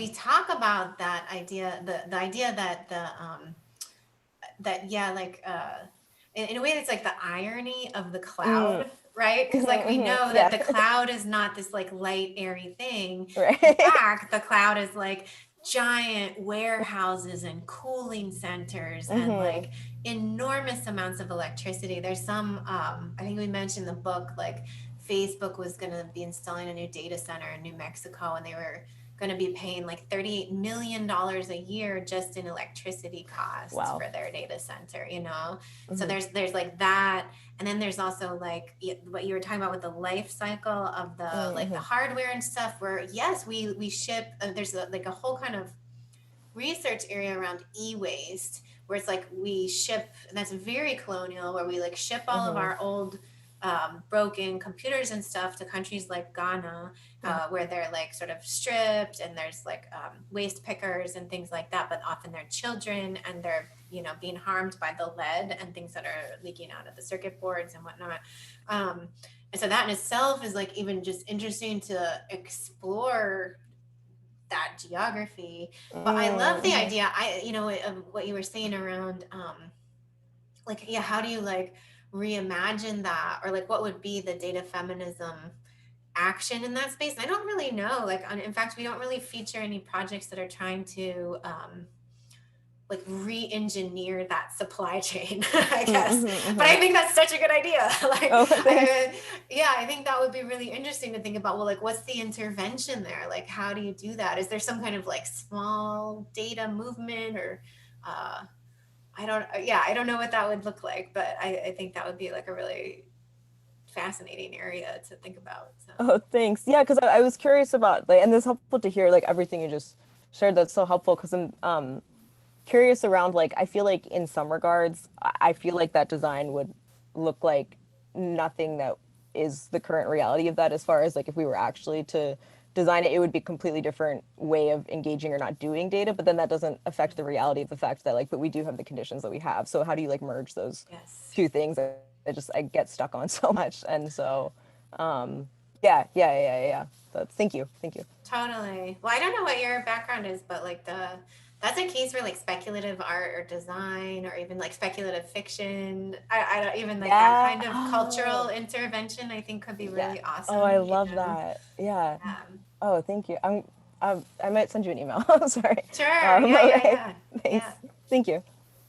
talk about that idea, the idea that in a way it's like the irony of the cloud, right? Because like we know that the cloud is not this like light, airy thing. Right. In fact, the cloud is like giant warehouses and cooling centers and like enormous amounts of electricity. There's some, I think we mentioned in the book, like Facebook was going to be installing a new data center in New Mexico, and they were going to be paying like $38 million a year just in electricity costs for their data center, So there's like that. And then there's also like what you were talking about with the life cycle of the like the hardware and stuff, where yes, we ship, there's like a whole kind of research area around e-waste, where it's like we ship, and that's very colonial, where we like ship all of our old broken computers and stuff to countries like Ghana, where they're like sort of stripped, and there's like waste pickers and things like that, but often they're children, and they're being harmed by the lead and things that are leaking out of the circuit boards and whatnot. And so that in itself is like even just interesting to explore that geography. But I love the idea, of what you were saying around how do you like reimagine that, or like what would be the data feminism action in that space? I don't really know. Like, in fact, we don't really feature any projects that are trying to like re-engineer that supply chain, I guess. But I think that's such a good idea. Like, I think that would be really interesting to think about. Well, like, what's the intervention there? Like, how do you do that? Is there some kind of like small data movement, or I don't know what that would look like, but I think that would be like a really fascinating area to think about. So. Oh, thanks. Yeah, because I was curious about, like, and it's helpful to hear like everything you just shared. That's so helpful, because I'm curious around, like, I feel like in some regards, I feel like that design would look like nothing that is the current reality of that, as far as like if we were actually to design it, it would be a completely different way of engaging or not doing data, but then that doesn't affect the reality of the fact that like, but we do have the conditions that we have. So how do you like merge those two things? I get stuck on so much. And so, yeah. Thank you. Totally. Well, I don't know what your background is, but like the That's a case where like speculative art or design or even like speculative fiction, I don't even like that kind of cultural intervention, I think could be really awesome. Oh, I love that. Yeah. Oh, thank you. I might send you an email. Sorry. Sure. Okay. Thanks. Yeah. Thank you.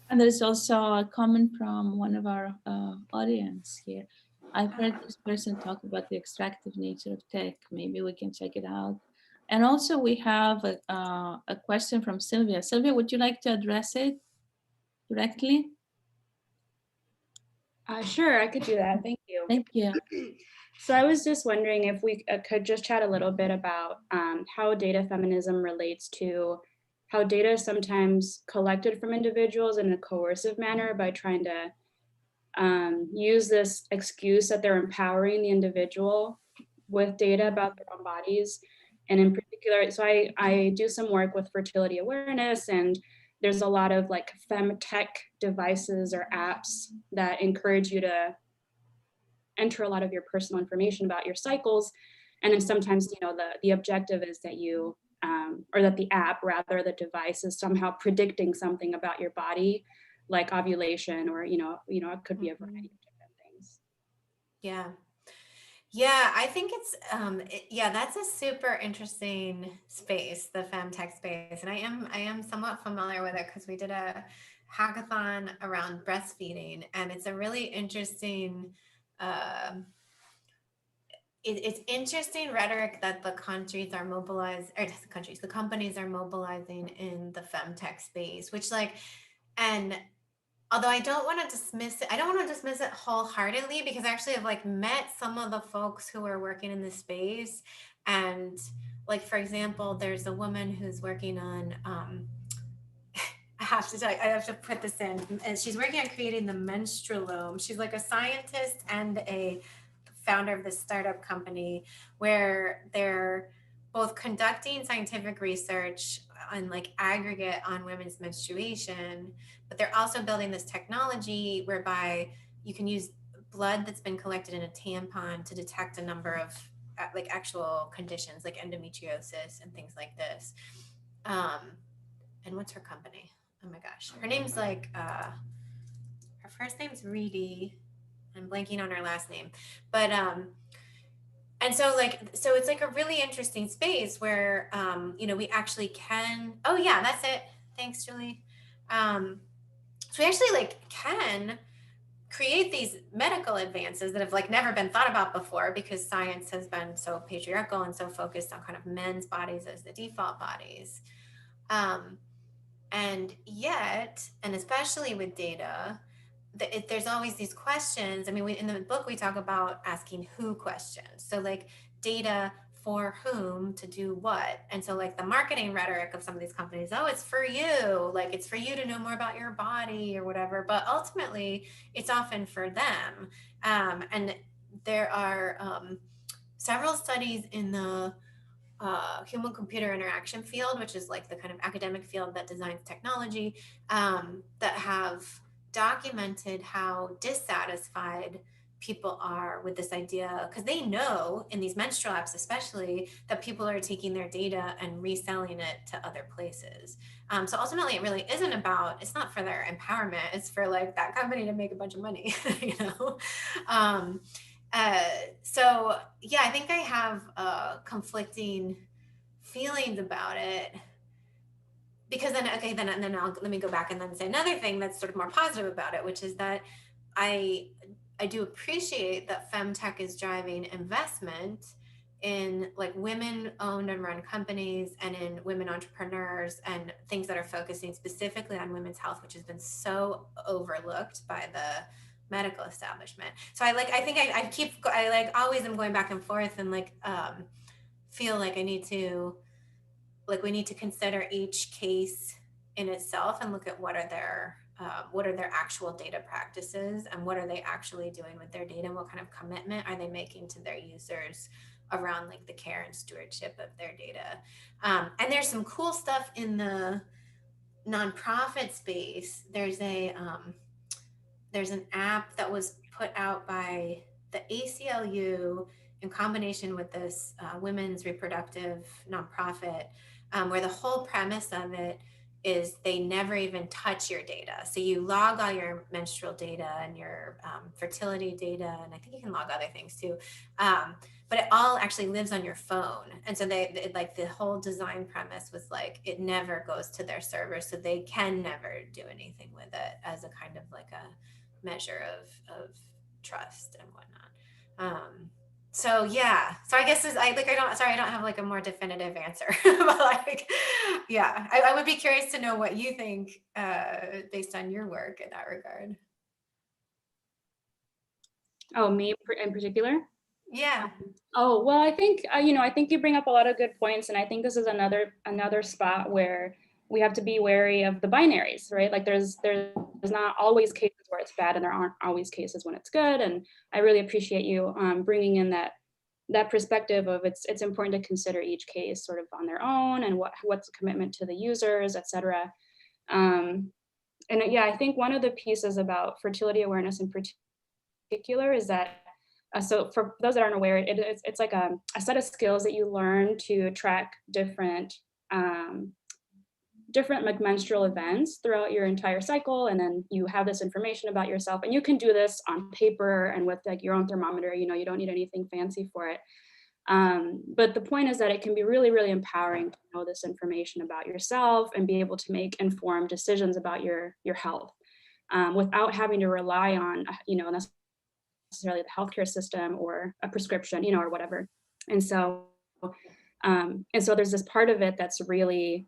And there's also a comment from one of our audience here. I've heard this person talk about the extractive nature of tech. Maybe we can check it out. And also we have a question from Sylvia. Sylvia, would you like to address it directly? Sure, I could do that. Thank you. Thank you. So I was just wondering if we could just chat a little bit about how data feminism relates to how data is sometimes collected from individuals in a coercive manner by trying to use this excuse that they're empowering the individual with data about their own bodies. And in particular, so I do some work with fertility awareness, and there's a lot of like femtech devices or apps that encourage you to enter a lot of your personal information about your cycles. And then sometimes, you know, the objective is that you, or that the app, rather, the device is somehow predicting something about your body, like ovulation, or, you know, it could be a variety of different things. Yeah, I think it's that's a super interesting space, the femtech space, and I am somewhat familiar with it because we did a hackathon around breastfeeding, and it's a really interesting. It's interesting rhetoric that the countries are mobilized, or the companies are mobilizing in the femtech space, which like, and although I don't want to dismiss it wholeheartedly, because I actually have like met some of the folks who are working in this space. And like, for example, there's a woman who's working on, I have to put this in, and she's working on creating the menstrualome. She's like a scientist and a founder of this startup company where they're both conducting scientific research on like aggregate on women's menstruation, but they're also building this technology whereby you can use blood that's been collected in a tampon to detect a number of like actual conditions like endometriosis and things like this. And what's her company? Oh my gosh, her name's like her first name's Reedy. I'm blanking on her last name, but and so it's like a really interesting space where you know, we actually can. Oh yeah, that's it. Thanks, Julie. So we actually like can create these medical advances that have like never been thought about before, because science has been so patriarchal and so focused on kind of men's bodies as the default bodies. And yet, and especially with data, there's always these questions. I mean, in the book, we talk about asking who questions. So like data for whom to do what. And so like the marketing rhetoric of some of these companies, oh, it's for you, like it's for you to know more about your body or whatever. But ultimately, it's often for them. And there are several studies in the human-computer interaction field, which is like the kind of academic field that designs technology, that have documented how dissatisfied people are with this idea, because they know in these menstrual apps especially that people are taking their data and reselling it to other places. So ultimately it really isn't about, it's not for their empowerment, it's for like that company to make a bunch of money, you know. So yeah, I think I have conflicting feelings about it, because then let me go back and then say another thing that's sort of more positive about it, which is that I do appreciate that femtech is driving investment in like women owned and run companies and in women entrepreneurs and things that are focusing specifically on women's health, which has been so overlooked by the medical establishment. So I always am going back and forth and like feel like we need to consider each case in itself and look at what are their actual data practices and what are they actually doing with their data and what kind of commitment are they making to their users around like the care and stewardship of their data. And there's some cool stuff in the nonprofit space. There's an app that was put out by the ACLU in combination with this women's reproductive nonprofit, where the whole premise of it is they never even touch your data. So you log all your menstrual data and your fertility data, and I think you can log other things too. But it all actually lives on your phone. And so they like the whole design premise was like, it never goes to their server. So they can never do anything with it as a kind of like a measure of trust and whatnot. So yeah, so I guess I don't have like a more definitive answer, but like, yeah, I would be curious to know what you think based on your work in that regard. Oh, me in particular? Yeah. Oh, well, I think, I think you bring up a lot of good points. And I think this is another spot where we have to be wary of the binaries, right? Like there's not always cases where it's bad and there aren't always cases when it's good. And I really appreciate you bringing in that perspective of it's important to consider each case sort of on their own and what's a commitment to the users, et cetera. And yeah, I think one of the pieces about fertility awareness in particular is that so for those that aren't aware, it's like a set of skills that you learn to track different like menstrual events throughout your entire cycle. And then you have this information about yourself, and you can do this on paper and with like your own thermometer, you don't need anything fancy for it. But the point is that it can be really, really empowering to know this information about yourself and be able to make informed decisions about your health without having to rely on, necessarily the healthcare system or a prescription, or whatever. And so there's this part of it that's really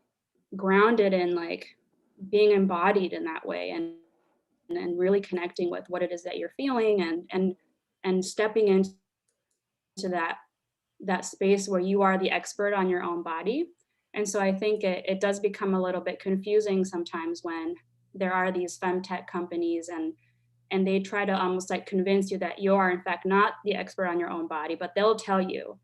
grounded in like being embodied in that way and really connecting with what it is that you're feeling and stepping into that space where you are the expert on your own body. And so I think it does become a little bit confusing sometimes when there are these femtech companies and they try to almost like convince you that you are in fact not the expert on your own body, but they'll tell you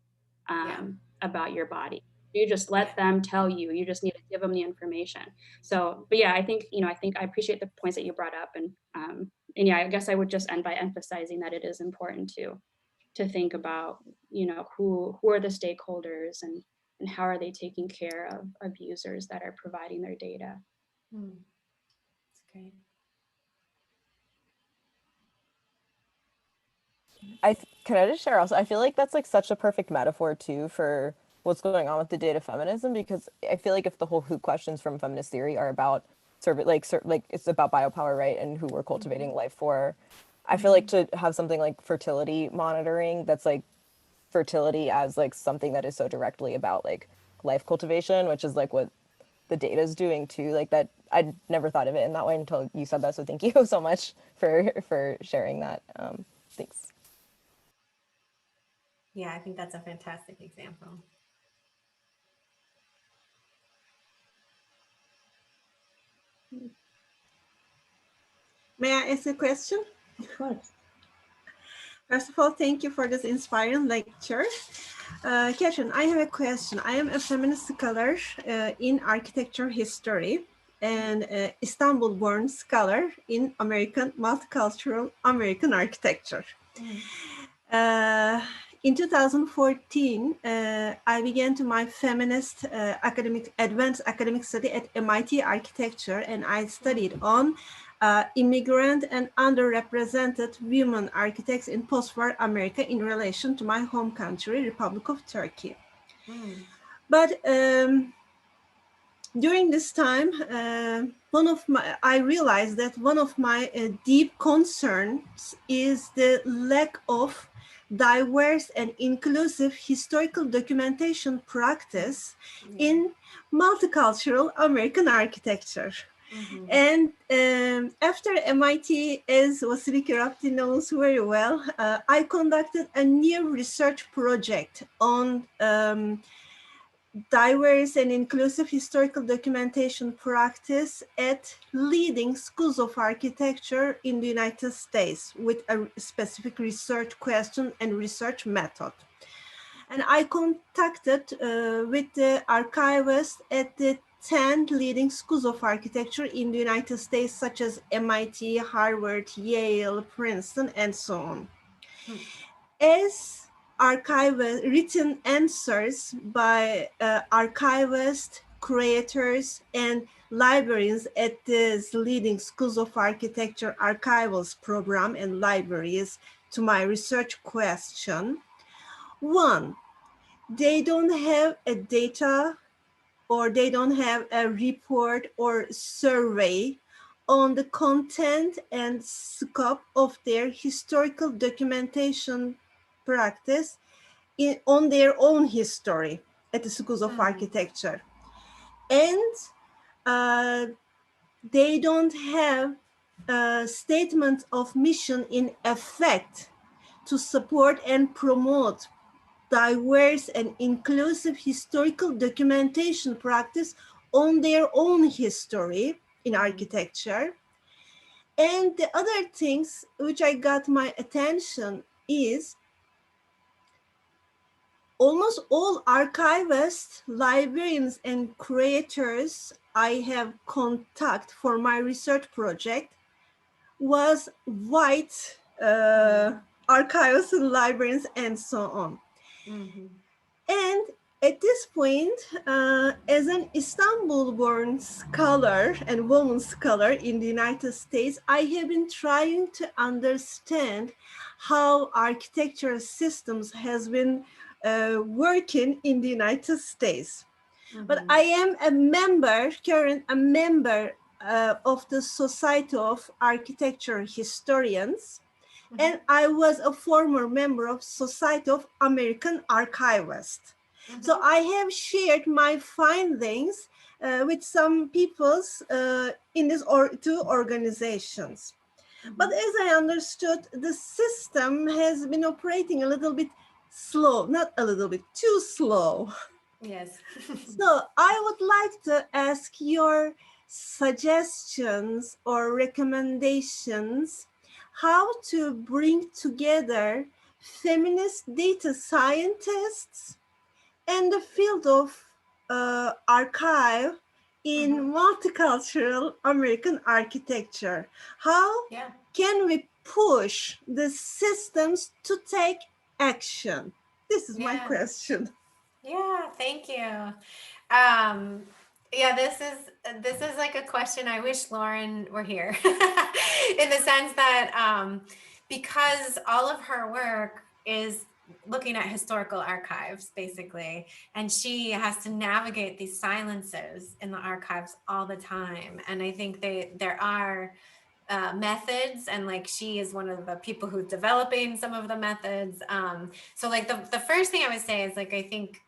about your body. You just let them tell you. You just need to give them the information. So, but yeah, I think I appreciate the points that you brought up, and yeah, I guess I would just end by emphasizing that it is important to think about, who are the stakeholders and how are they taking care of users that are providing their data. That's great. Can I just share also? I feel like that's like such a perfect metaphor too for what's going on with the data feminism, because I feel like if the whole who questions from feminist theory are about like it's about biopower, right, and who we're cultivating life for, I feel like to have something like fertility monitoring that's like fertility as like something that is so directly about like life cultivation, which is like what the data is doing too, like that I'd never thought of it in that way until you said that, so thank you so much for sharing that. Thanks. Yeah, I think that's a fantastic example. May I ask a question? Of course. First of all, thank you for this inspiring lecture. Catherine, I have a question. I am a feminist scholar in architecture history and Istanbul-born scholar in multicultural American architecture. In 2014, I began my feminist advanced academic study at MIT Architecture, and I studied on immigrant and underrepresented women architects in post-war America in relation to my home country, Republic of Turkey. But during this time, I realized that one of my deep concerns is the lack of diverse and inclusive historical documentation practice in multicultural American architecture. And after MIT, as Vasiliki Rapti knows very well, I conducted a new research project on diverse and inclusive historical documentation practice at leading schools of architecture in the United States with a specific research question and research method. And I contacted with the archivists at the 10 leading schools of architecture in the United States, such as MIT, Harvard, Yale, Princeton, and so on. As written answers by archivists curators, and librarians at the leading schools of architecture archivals program and libraries to my research question. One, they don't have a data or they don't have a report or survey on the content and scope of their historical documentation practice on their own history at the schools of architecture. And they don't have a statement of mission in effect to support and promote diverse and inclusive historical documentation practice on their own history in architecture. And the other things which I got my attention is almost all archivists, librarians, and curators I have contact for my research project was white archivists and librarians and so on. Mm-hmm. And at this point, as an Istanbul-born scholar and woman scholar in the United States, I have been trying to understand how architectural systems has been working in the United States. Mm-hmm. But I am a member of the Society of Architecture Historians, and I was a former member of Society of American Archivists. So I have shared my findings with some peoples in these two organizations. But as I understood, the system has been operating a little bit slow, not a little bit, too slow. Yes. So I would like to ask your suggestions or recommendations how to bring together feminist data scientists and the field of archive in multicultural American architecture. How can we push the systems to take action? This is my question. Yeah, thank you. Yeah, this is like a question I wish Lauren were here in the sense that because all of her work is looking at historical archives basically, and she has to navigate these silences in the archives all the time. And I think there are methods, and like she is one of the people who's developing some of the methods. So like the first thing I would say is like I think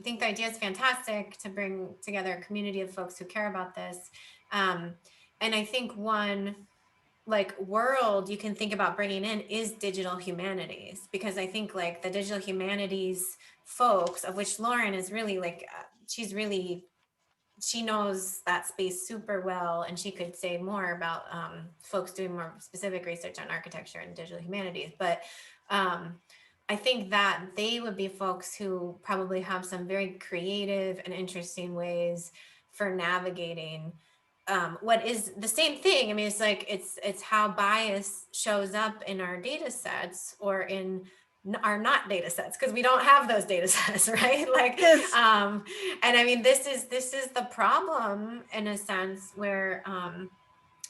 the idea is fantastic to bring together a community of folks who care about this. And I think one like world you can think about bringing in is digital humanities, because I think like the digital humanities folks, of which Lauren is really like she knows that space super well, and she could say more about folks doing more specific research on architecture and digital humanities. But I think that they would be folks who probably have some very creative and interesting ways for navigating what is the same thing. I mean, it's like it's how bias shows up in our data sets or in are not data sets, because we don't have those data sets, right? Like Yes. And I mean this is the problem in a sense where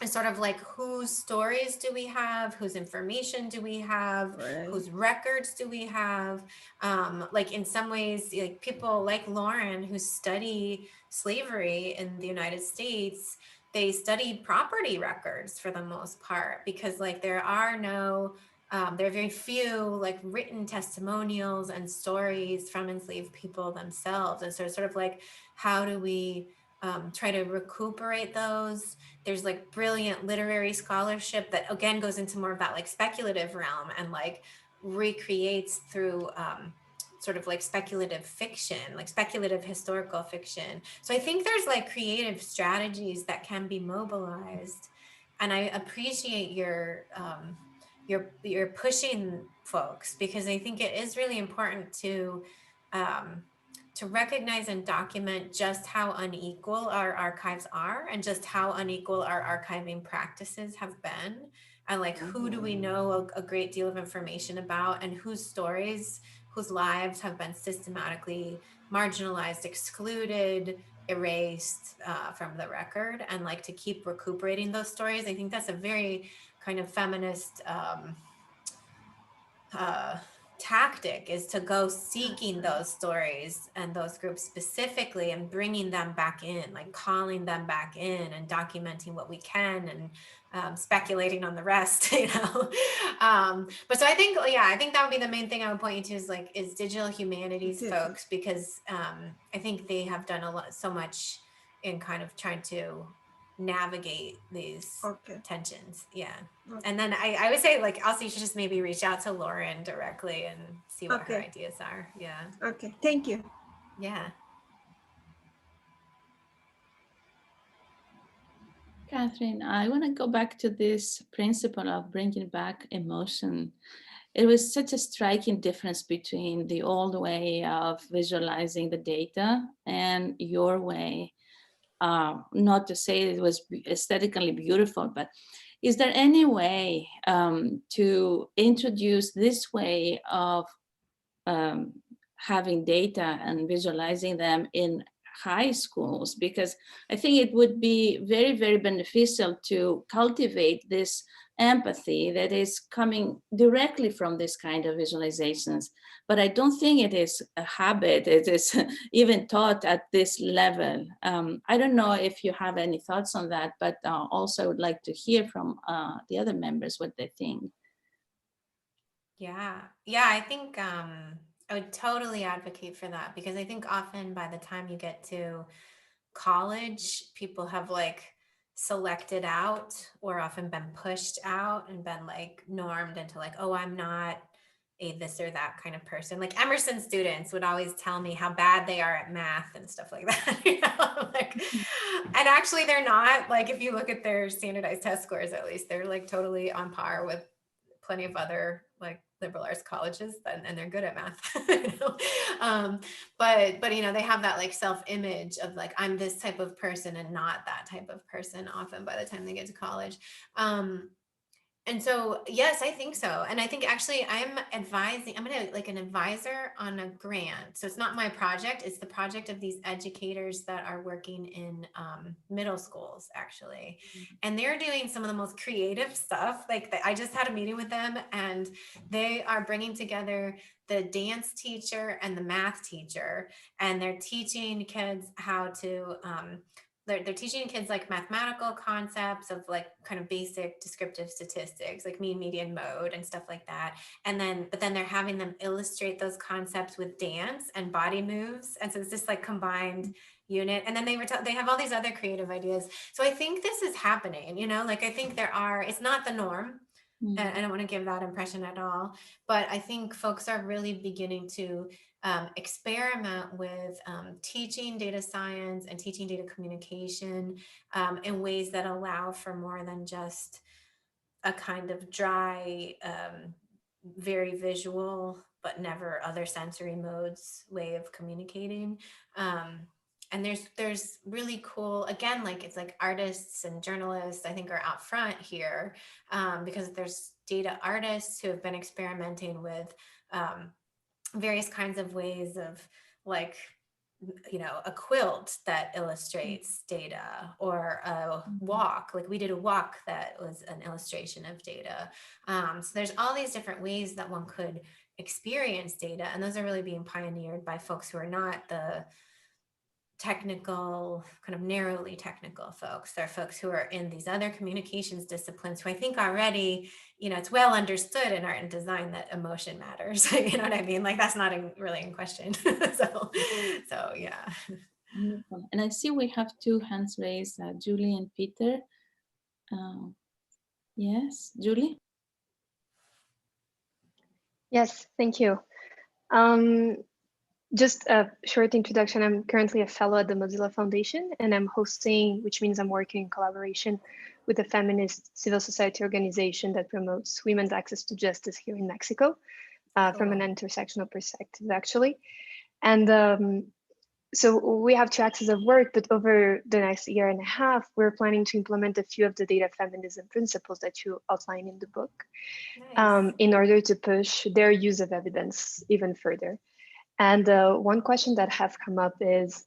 it's sort of like whose stories do we have, whose information do we have, whose records do we have, like in some ways like people like Lauren who study slavery in the United States, they studied property records for the most part, because like there are very few like written testimonials and stories from enslaved people themselves. And so it's sort of like, how do we try to recuperate those? There's like brilliant literary scholarship that again goes into more of that like speculative realm and like recreates through sort of like speculative fiction, like speculative historical fiction. So I think there's like creative strategies that can be mobilized. And I appreciate you're pushing folks, because I think it is really important to recognize and document just how unequal our archives are, and just how unequal our archiving practices have been, and like who do we know a great deal of information about, and whose stories, whose lives have been systematically marginalized, excluded, erased from the record, and like to keep recuperating those stories. I think that's a very kind of feminist tactic, is to go seeking those stories and those groups specifically and bringing them back in, like calling them back in and documenting what we can, and speculating on the rest, you know. But so I think, yeah, I think that would be the main thing I would point you to, is digital humanities folks, because I think they have done so much in kind of trying to navigate these tensions. Yeah. And then I would say, like, also you should just maybe reach out to Lauren directly and see what her ideas are. Yeah. Okay, thank you. Yeah. Catherine, I want to go back to this principle of bringing back emotion. It was such a striking difference between the old way of visualizing the data and your way. Not to say it was aesthetically beautiful, but is there any way to introduce this way of having data and visualizing them in high schools? Because I think it would be very, very beneficial to cultivate this empathy that is coming directly from this kind of visualizations. But I don't think it is a habit. It is even taught at this level. I don't know if you have any thoughts on that, but also I would like to hear from the other members what they think. Yeah. Yeah, I think I would totally advocate for that, because I think often by the time you get to college, people have like selected out, or often been pushed out and been like normed into like, oh, I'm not a this or that kind of person. Like Emerson students would always tell me how bad they are at math and stuff like that. You know? Like, and actually they're not. Like, if you look at their standardized test scores, at least they're like totally on par with plenty of other like liberal arts colleges, and they're good at math. You know? But you know, they have that like self-image of like, I'm this type of person and not that type of person often by the time they get to college. And so, yes, I think so. And I think actually I'm gonna like an advisor on a grant. So it's not my project, it's the project of these educators that are working in middle schools, actually. And they're doing some of the most creative stuff. Like I just had a meeting with them, and they are bringing together the dance teacher and the math teacher, and they're teaching kids how to, they're teaching kids like mathematical concepts of like kind of basic descriptive statistics, like mean, median, mode, and stuff like that. But then they're having them illustrate those concepts with dance and body moves. And so it's this like combined unit. And then they have all these other creative ideas. So I think this is happening, you know, like I think it's not the norm. And I don't want to give that impression at all, but I think folks are really beginning to experiment with teaching data science and teaching data communication in ways that allow for more than just a kind of dry, very visual, but never other sensory modes way of communicating. And there's really cool, again, like it's like artists and journalists, I think, are out front here because there's data artists who have been experimenting with various kinds of ways of like, you know, a quilt that illustrates data, or a walk. Like we did a walk that was an illustration of data. So there's all these different ways that one could experience data. And those are really being pioneered by folks who are not the technical, kind of narrowly technical folks. There are folks who are in these other communications disciplines who I think already, you know, it's well understood in art and design that emotion matters. You know what I mean? Like that's not really in question. So yeah. And I see we have two hands raised, Julie and Peter. Yes, Julie? Yes, thank you. Just a short introduction. I'm currently a fellow at the Mozilla Foundation, and I'm hosting, which means I'm working in collaboration with a feminist civil society organization that promotes women's access to justice here in Mexico, from an intersectional perspective, actually. And So we have two axes of work, but over the next year and a half, we're planning to implement a few of the data feminism principles that you outline in the book, Nice. in order to push their use of evidence even further. And one question that has come up is,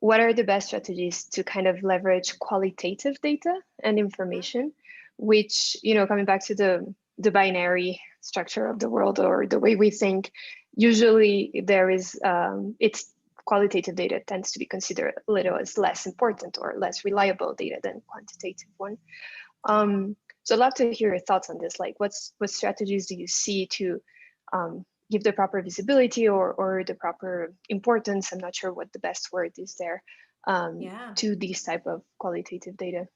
what are the best strategies to kind of leverage qualitative data and information, which, coming back to the binary structure of the world or the way we think, usually there is, it's qualitative data tends to be considered a little as less important or less reliable data than quantitative one. So I'd love to hear your thoughts on this. Like, what strategies do you see to give the proper visibility or the proper importance? I'm not sure what the best word is there, to these type of qualitative data.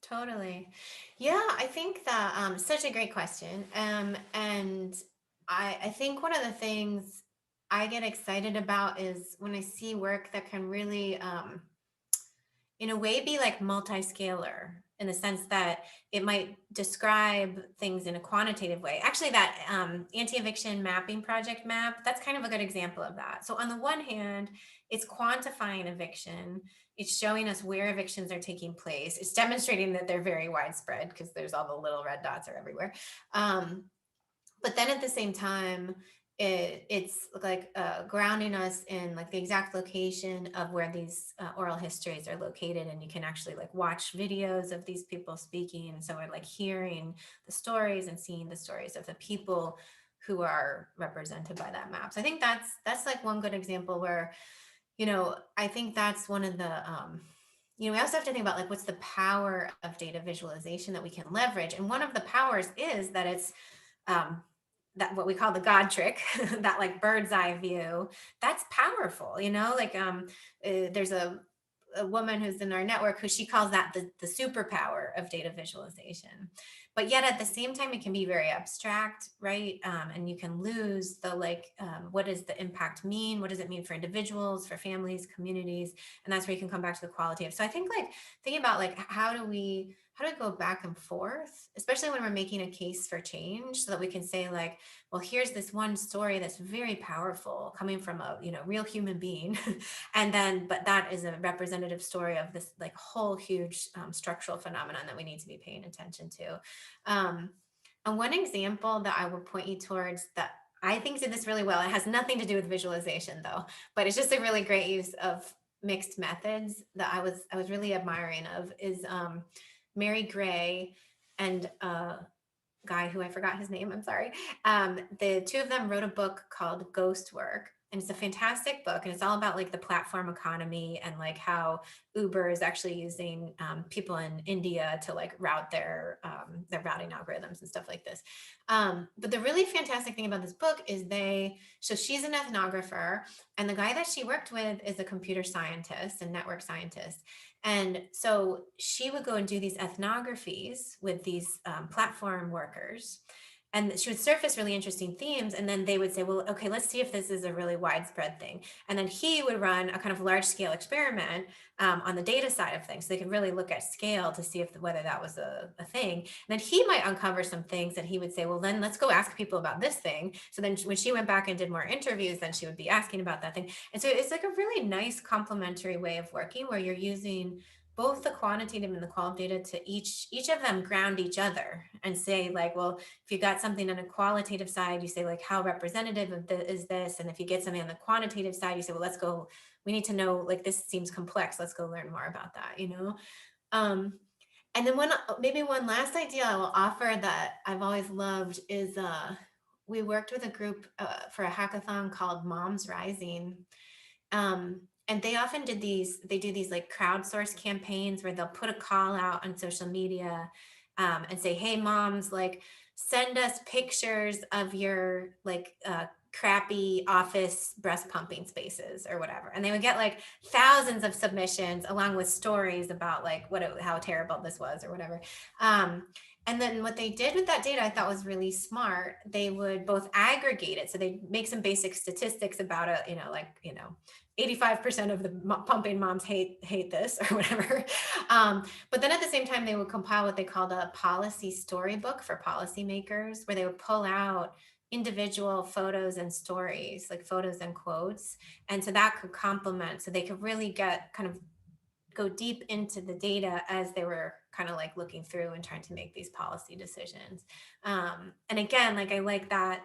Totally. Yeah, I think that such a great question. And I think one of the things I get excited about is when I see work that can really in a way be like multi-scalar, in the sense that it might describe things in a quantitative way. Actually, that anti-eviction mapping project map, that's kind of a good example of that. So on the one hand, it's quantifying eviction. It's showing us where evictions are taking place. It's demonstrating that they're very widespread because there's all the little red dots are everywhere. But then at the same time, it's like grounding us in like the exact location of where these oral histories are located, and you can actually like watch videos of these people speaking. And so we're like hearing the stories and seeing the stories of the people who are represented by that map. So I think that's like one good example where, I think that's one of the we also have to think about like what's the power of data visualization that we can leverage. And one of the powers is that it's that what we call the God trick, that like bird's eye view, that's powerful, there's a woman who's in our network who she calls that the superpower of data visualization. But yet at the same time, it can be very abstract, right? And you can lose the what does the impact mean? What does it mean for individuals, for families, communities? And that's where you can come back to the qualitative. So I think like thinking about like how do we go back and forth, especially when we're making a case for change, so that we can say like, well, here's this one story that's very powerful coming from a real human being, and then but that is a representative story of this like whole huge structural phenomenon that we need to be paying attention to. And one example that I would point you towards that I think did this really well, it has nothing to do with visualization though, but it's just a really great use of mixed methods that I was really admiring of, is Mary Gray and a guy who I forgot his name, I'm sorry. The two of them wrote a book called Ghost Work. And it's a fantastic book. And it's all about like the platform economy and like how Uber is actually using people in India to like route their routing algorithms and stuff like this. But the really fantastic thing about this book is so she's an ethnographer, and the guy that she worked with is a computer scientist and network scientist. And so she would go and do these ethnographies with these platform workers, and she would surface really interesting themes. And then they would say, well, okay, let's see if this is a really widespread thing. And then he would run a kind of large scale experiment on the data side of things. So they could really look at scale to see whether that was a thing. And then he might uncover some things that he would say, well, then let's go ask people about this thing. So then when she went back and did more interviews, then she would be asking about that thing. And so it's like a really nice complementary way of working where you're using both the quantitative and the qualitative data to each of them ground each other and say like, well, if you got something on a qualitative side, you say like, how representative of is this? And if you get something on the quantitative side, you say, well, let's go, we need to know, like, this seems complex. Let's go learn more about that, And then maybe one last idea I will offer that I've always loved is we worked with a group for a hackathon called Moms Rising. And they often do these like crowdsource campaigns where they'll put a call out on social media and say, hey, moms, like send us pictures of your like crappy office breast pumping spaces or whatever. And they would get like thousands of submissions along with stories about like how terrible this was or whatever. And then what they did with that data, I thought was really smart. They would both aggregate it. So they make some basic statistics about it, 85% of the pumping moms hate this or whatever. But then at the same time, they would compile what they called a policy storybook for policymakers, where they would pull out individual photos and stories, like photos and quotes. And so that could complement, so they could really get kind of go deep into the data as they were kind of like looking through and trying to make these policy decisions. And again, like I like that.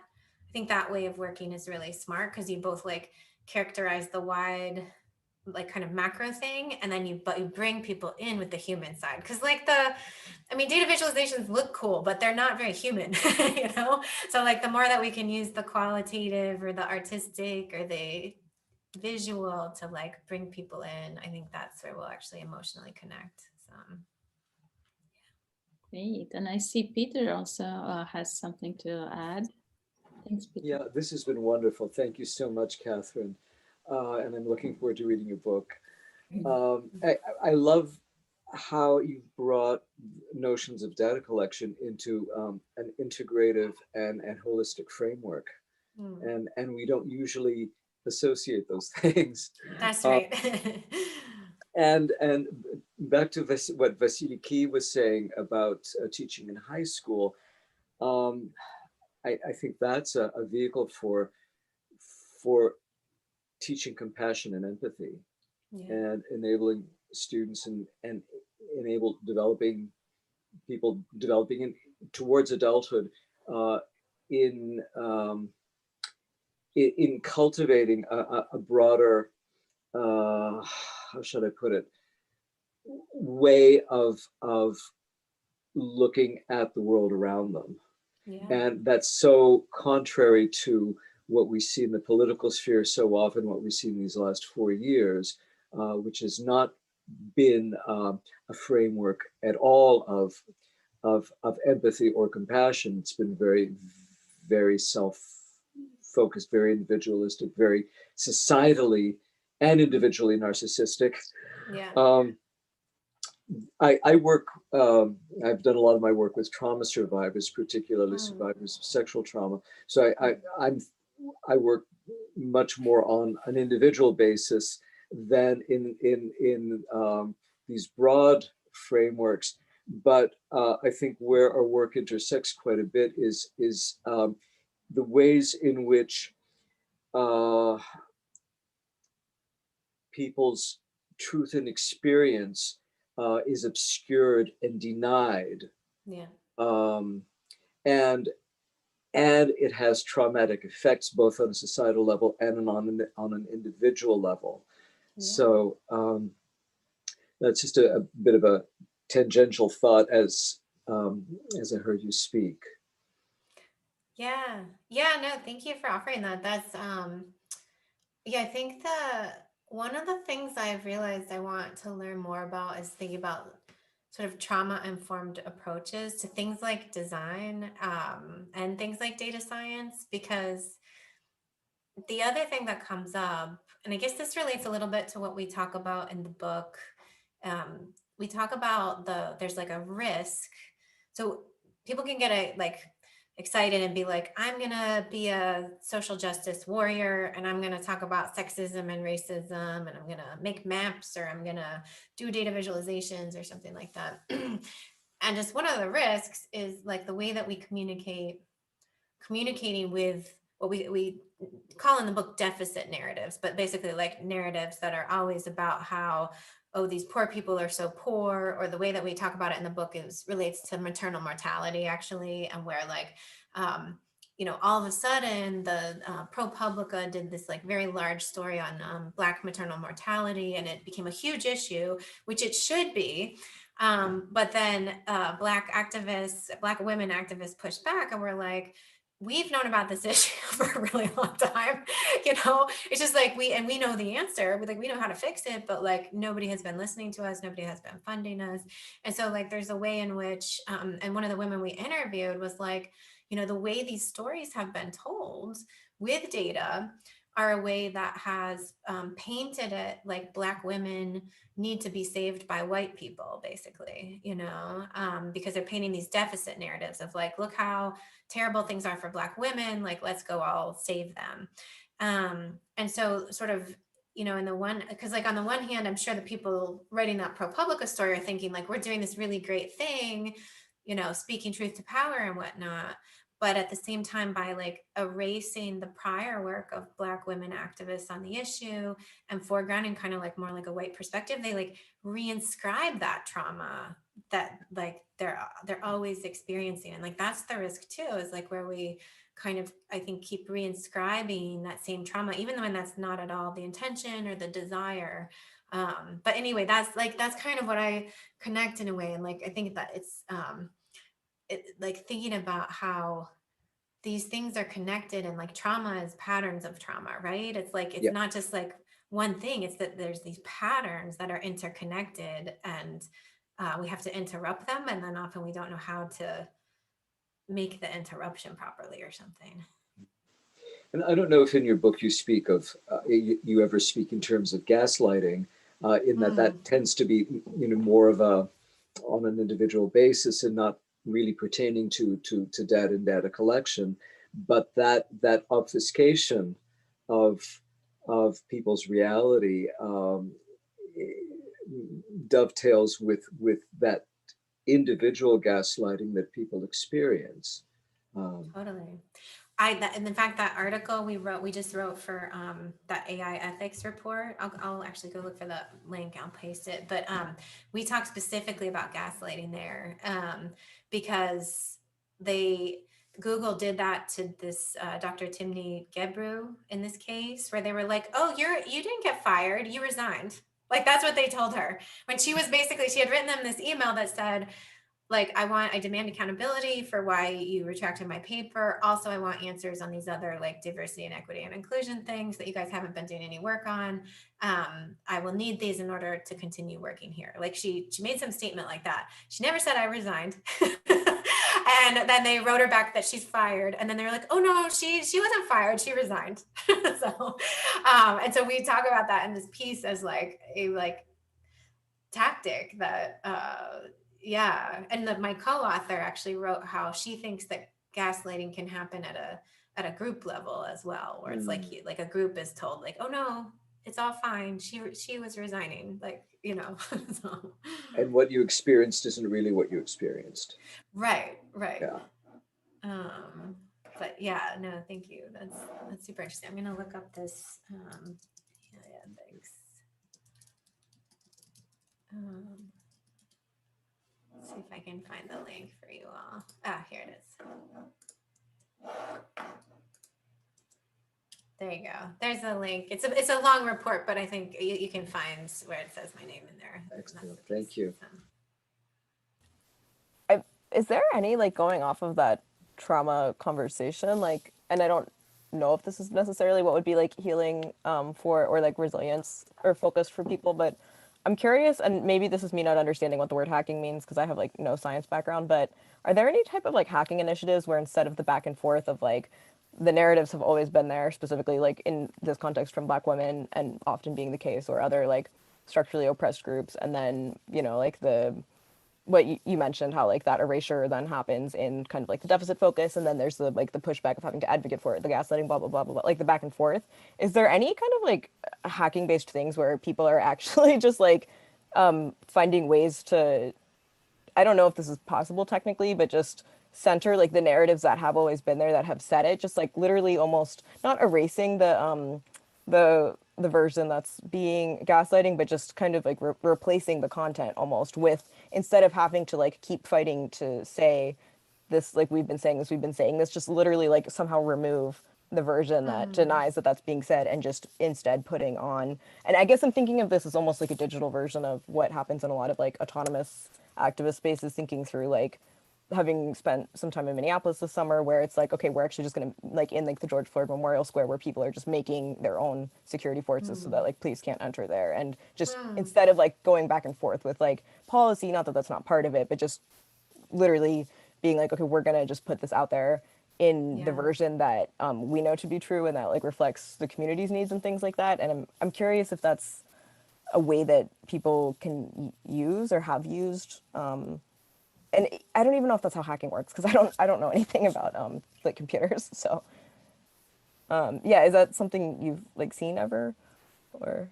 I think that way of working is really smart because you both like characterize the wide, like kind of macro thing, and then but you bring people in with the human side, because like data visualizations look cool, but they're not very human. So like the more that we can use the qualitative or the artistic or the visual to like bring people in, I think that's where we'll actually emotionally connect. So Great. And I see Peter also has something to add. Thanks, Peter. Yeah, this has been wonderful. Thank you so much, Catherine. And I'm looking forward to reading your book. I love how you brought notions of data collection into an integrative and holistic framework. And we don't usually associate those things. That's right. And back to what Vasiliki was saying about teaching in high school, I think that's a vehicle for teaching compassion and empathy, and enabling students and enable people developing towards adulthood in cultivating a broader, how should I put it, way of looking at the world around them. And that's so contrary to what we see in the political sphere so often, what we've seen these last 4 years, which has not been a framework at all of empathy or compassion. It's been very, very self-focused, very individualistic, very societally and individually narcissistic. I work, I've done a lot of my work with trauma survivors, particularly survivors of sexual trauma. So I work much more on an individual basis than in these broad frameworks. But I think where our work intersects quite a bit is the ways in which people's truth and experience is obscured and denied. And it has traumatic effects both on a societal level and on an individual level. So that's just a bit of a tangential thought as I heard you speak. No, thank you for offering that. That's I think one of the things I've realized I want to learn more about is thinking about sort of trauma-informed approaches to things like design and things like data science, because the other thing that comes up, and I guess this relates a little bit to what we talk about in the book, we talk about there's like a risk. So people can get excited and be like, I'm gonna be a social justice warrior and I'm gonna talk about sexism and racism and I'm gonna make maps or I'm gonna do data visualizations or something like that. And just one of the risks is like the way that we communicating with what we call in the book deficit narratives, but basically like narratives that are always about how, oh, these poor people are so poor, or the way that we talk about it in the book relates to maternal mortality actually, and where like, all of a sudden the ProPublica did this like very large story on Black maternal mortality, and it became a huge issue, which it should be. But then Black women activists pushed back and were like, we've known about this issue for a really long time. It's just like we know the answer, we know how to fix it, but like nobody has been listening to us, nobody has been funding us. And so like there's a way in which and one of the women we interviewed was like, the way these stories have been told with data are a way that has painted it like Black women need to be saved by white people, basically, because they're painting these deficit narratives of like, look how terrible things are for Black women, like, let's go all save them. And so sort of, because like on the one hand, I'm sure the people writing that ProPublica story are thinking like, we're doing this really great thing, speaking truth to power and whatnot. but at the same time, by like erasing the prior work of Black women activists on the issue and foregrounding kind of like more like a white perspective, they like reinscribe that trauma that like they're always experiencing. And like that's the risk too, is like where we kind of, I think, keep reinscribing that same trauma, even when that's not at all the intention or the desire. But anyway, that's kind of what I connect in a way. And like I think that it's like thinking about how these things are connected, and like trauma is patterns of trauma, right? It's like it's not just like one thing, it's that there's these patterns that are interconnected, and we have to interrupt them, and then often we don't know how to make the interruption properly or something. And I don't know if in your book you speak of, you ever speak in terms of gaslighting, in that tends to be, more of a, on an individual basis and not really pertaining to data and data collection, but that obfuscation of people's reality dovetails with that individual gaslighting that people experience. Totally. And in fact, that article we just wrote for that AI ethics report, I'll actually go look for the link, I'll paste it. But we talked specifically about gaslighting there because Google did that to this Dr. Timney Gebru in this case, where they were like, oh, you didn't get fired, you resigned. Like that's what they told her when she was basically, she had written them this email that said, like, I demand accountability for why you retracted my paper. Also, I want answers on these other like diversity and equity and inclusion things that you guys haven't been doing any work on. I will need these in order to continue working here. Like she made some statement like that. She never said I resigned. And then they wrote her back that she's fired. And then they were like, oh no, she wasn't fired, she resigned. So, and so we talk about that in this piece as like a tactic that, yeah. And my co-author actually wrote how she thinks that gaslighting can happen at a group level as well, where it's like a group is told like, oh no, it's all fine, she was resigning, like, so. And what you experienced isn't really what you experienced. Right. Yeah. But yeah, no, thank you, that's super interesting. I'm gonna look up this thanks. Let's see if I can find the link for you all. Here it is. There you go. There's a link. It's a long report, but I think you can find where it says my name in there. Excellent. Thank you. Is there any like going off of that trauma conversation, like, and I don't know if this is necessarily what would be like healing for, or like resilience or focus for people, but I'm curious, and maybe this is me not understanding what the word hacking means because I have like no science background, but are there any type of like hacking initiatives where instead of the back and forth of like the narratives have always been there, specifically like in this context from Black women and often being the case, or other like structurally oppressed groups, and then like what you mentioned, how like that erasure then happens in kind of like the deficit focus, and then there's the like the pushback of having to advocate for it, the gaslighting, blah blah blah blah blah, like the back and forth. Is there any kind of like hacking based things where people are actually just like finding ways to, I don't know if this is possible technically, but just center like the narratives that have always been there, that have said it, just like literally almost not erasing the version that's being gaslighting, but just kind of like replacing the content almost with, instead of having to like keep fighting to say this, like we've been saying this, just literally like somehow remove the version that denies that that's being said, and just instead putting on, and I guess I'm thinking of this as almost like a digital version of what happens in a lot of like autonomous activist spaces, thinking through like having spent some time in Minneapolis this summer, where it's like, okay, we're actually just going to like in like the George Floyd Memorial Square, where people are just making their own security forces so that like police can't enter there, and just instead of like going back and forth with like policy, not that that's not part of it, but just literally being like, okay, we're going to just put this out there in the version that we know to be true, and that like reflects the community's needs and things like that. And I'm curious if that's a way that people can use or have used. And I don't even know if that's how hacking works, because I don't know anything about like computers. So yeah, is that something you've like seen ever, or?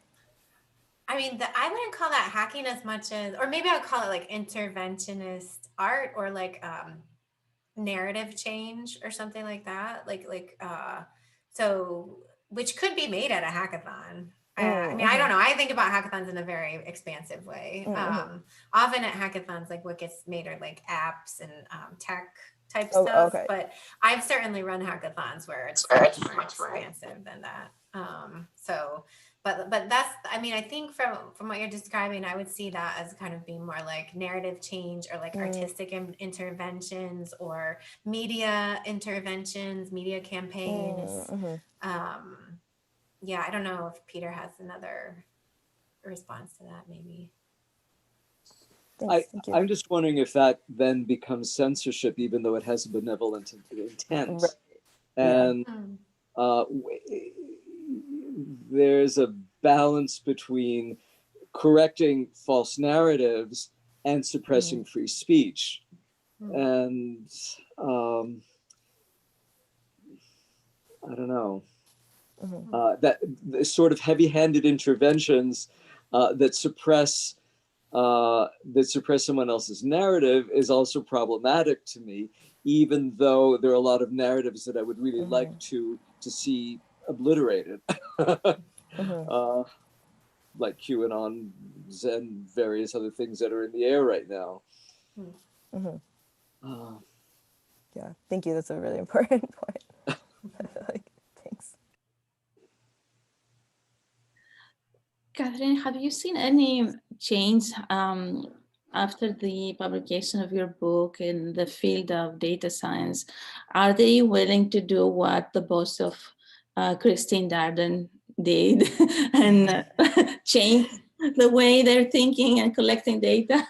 I mean, I wouldn't call that hacking as much as, or maybe I would call it like interventionist art, or like narrative change or something like that. So which could be made at a hackathon. I mean, I don't know. I think about hackathons in a very expansive way. Often at hackathons, like what gets made are like apps and tech type stuff. But I've certainly run hackathons where it's much more expansive than that. But that's, I mean, I think from what you're describing, I would see that as kind of being more like narrative change or like artistic interventions or media interventions, media campaigns. Yeah, I don't know if Peter has another response to that, maybe. I'm just wondering if that then becomes censorship, even though it has a benevolent intent. Right. And there's a balance between correcting false narratives and suppressing free speech. And I don't know. That sort of heavy-handed interventions that suppress someone else's narrative is also problematic to me, even though there are a lot of narratives that I would really like to see obliterated, like QAnons and various other things that are in the air right now. Yeah, thank you. That's a really important point. Thanks. Catherine, have you seen any change after the publication of your book in the field of data science? Are they willing to do what the boss of Christine Darden did and change the way they're thinking and collecting data?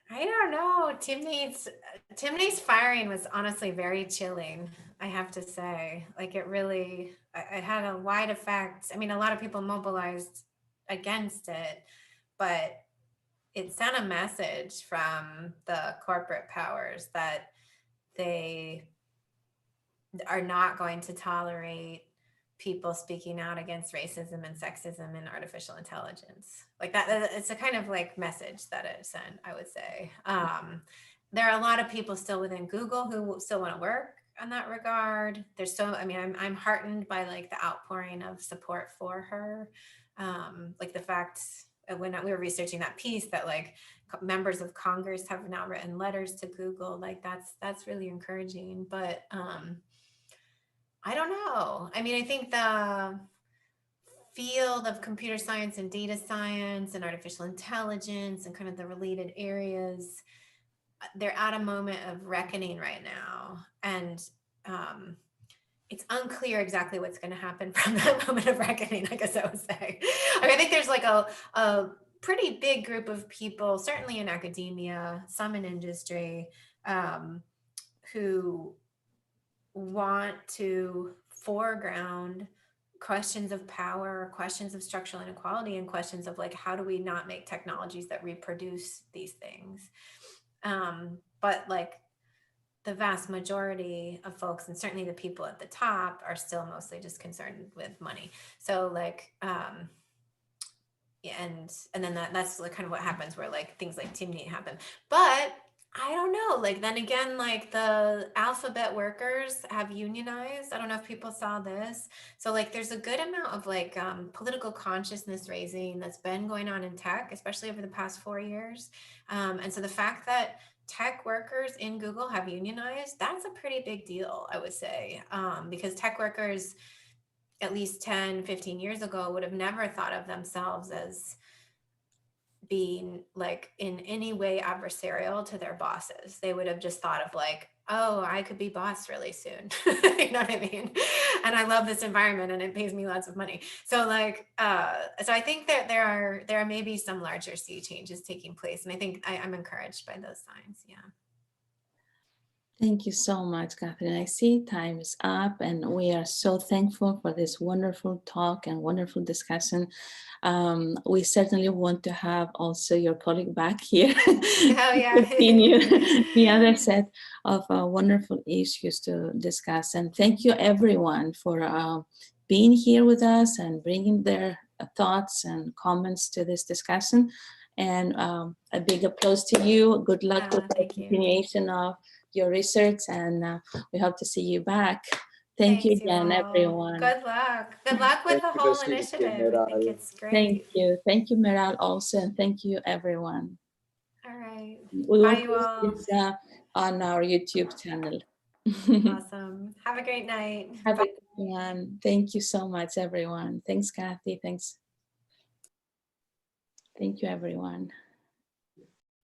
I don't know. Timney's firing was honestly very chilling, I have to say. Like it really, it had a wide effect. I mean, a lot of people mobilized against it, but it sent a message from the corporate powers that they are not going to tolerate people speaking out against racism and sexism and artificial intelligence. Like that, it's a kind of like message that it sent, I would say. There are a lot of people still within Google who still want to work on that regard. I mean, I'm heartened by like the outpouring of support for her. Like the fact when we were researching that piece that like members of Congress have now written letters to Google, like that's really encouraging. But I don't know. I mean, I think the field of computer science and data science and artificial intelligence and kind of the related areas, they're at a moment of reckoning right now. And it's unclear exactly what's going to happen from that moment of reckoning, I guess I would say. I mean, I think there's like a pretty big group of people, certainly in academia, some in industry, who want to foreground questions of power, questions of structural inequality, and questions of like, how do we not make technologies that reproduce these things? But like the vast majority of folks, and certainly the people at the top, are still mostly just concerned with money. So like, and then that's like kind of what happens where like things like Timney happen. But I don't know, like then again, like the alphabet workers have unionized. I don't know if people saw this. So like there's a good amount of like political consciousness raising that's been going on in tech, especially over the past 4 years. And so the fact that tech workers in Google have unionized, that's a pretty big deal, I would say, because tech workers at least 10, 15 years ago would have never thought of themselves as being like in any way adversarial to their bosses. They would have just thought of like, oh, I could be boss really soon. You know what I mean? And I love this environment and it pays me lots of money. So like, so I think that there are maybe some larger sea changes taking place. And I think I'm encouraged by those signs. Yeah. Thank you so much, Catherine. I see time is up and we are so thankful for this wonderful talk and wonderful discussion. We certainly want to have also your colleague back here yeah. continue the other set of wonderful issues to discuss. And thank you everyone for being here with us and bringing their thoughts and comments to this discussion. And a big applause to you. Good luck with the continuation of your research, and we hope to see you back. Thank you Thanks, again, all. everyone. Good luck. Good luck with the Thank you, whole Vasiliki and initiative. I think Meral. it's great. Thank you. Thank you, Meral, also, and thank you, everyone. All right. We will Bye, you post all. this on our YouTube channel. Awesome. Have a great night. Have a good one. Thank you so much, everyone. Thanks, Kathy. Thanks. Thank you, everyone.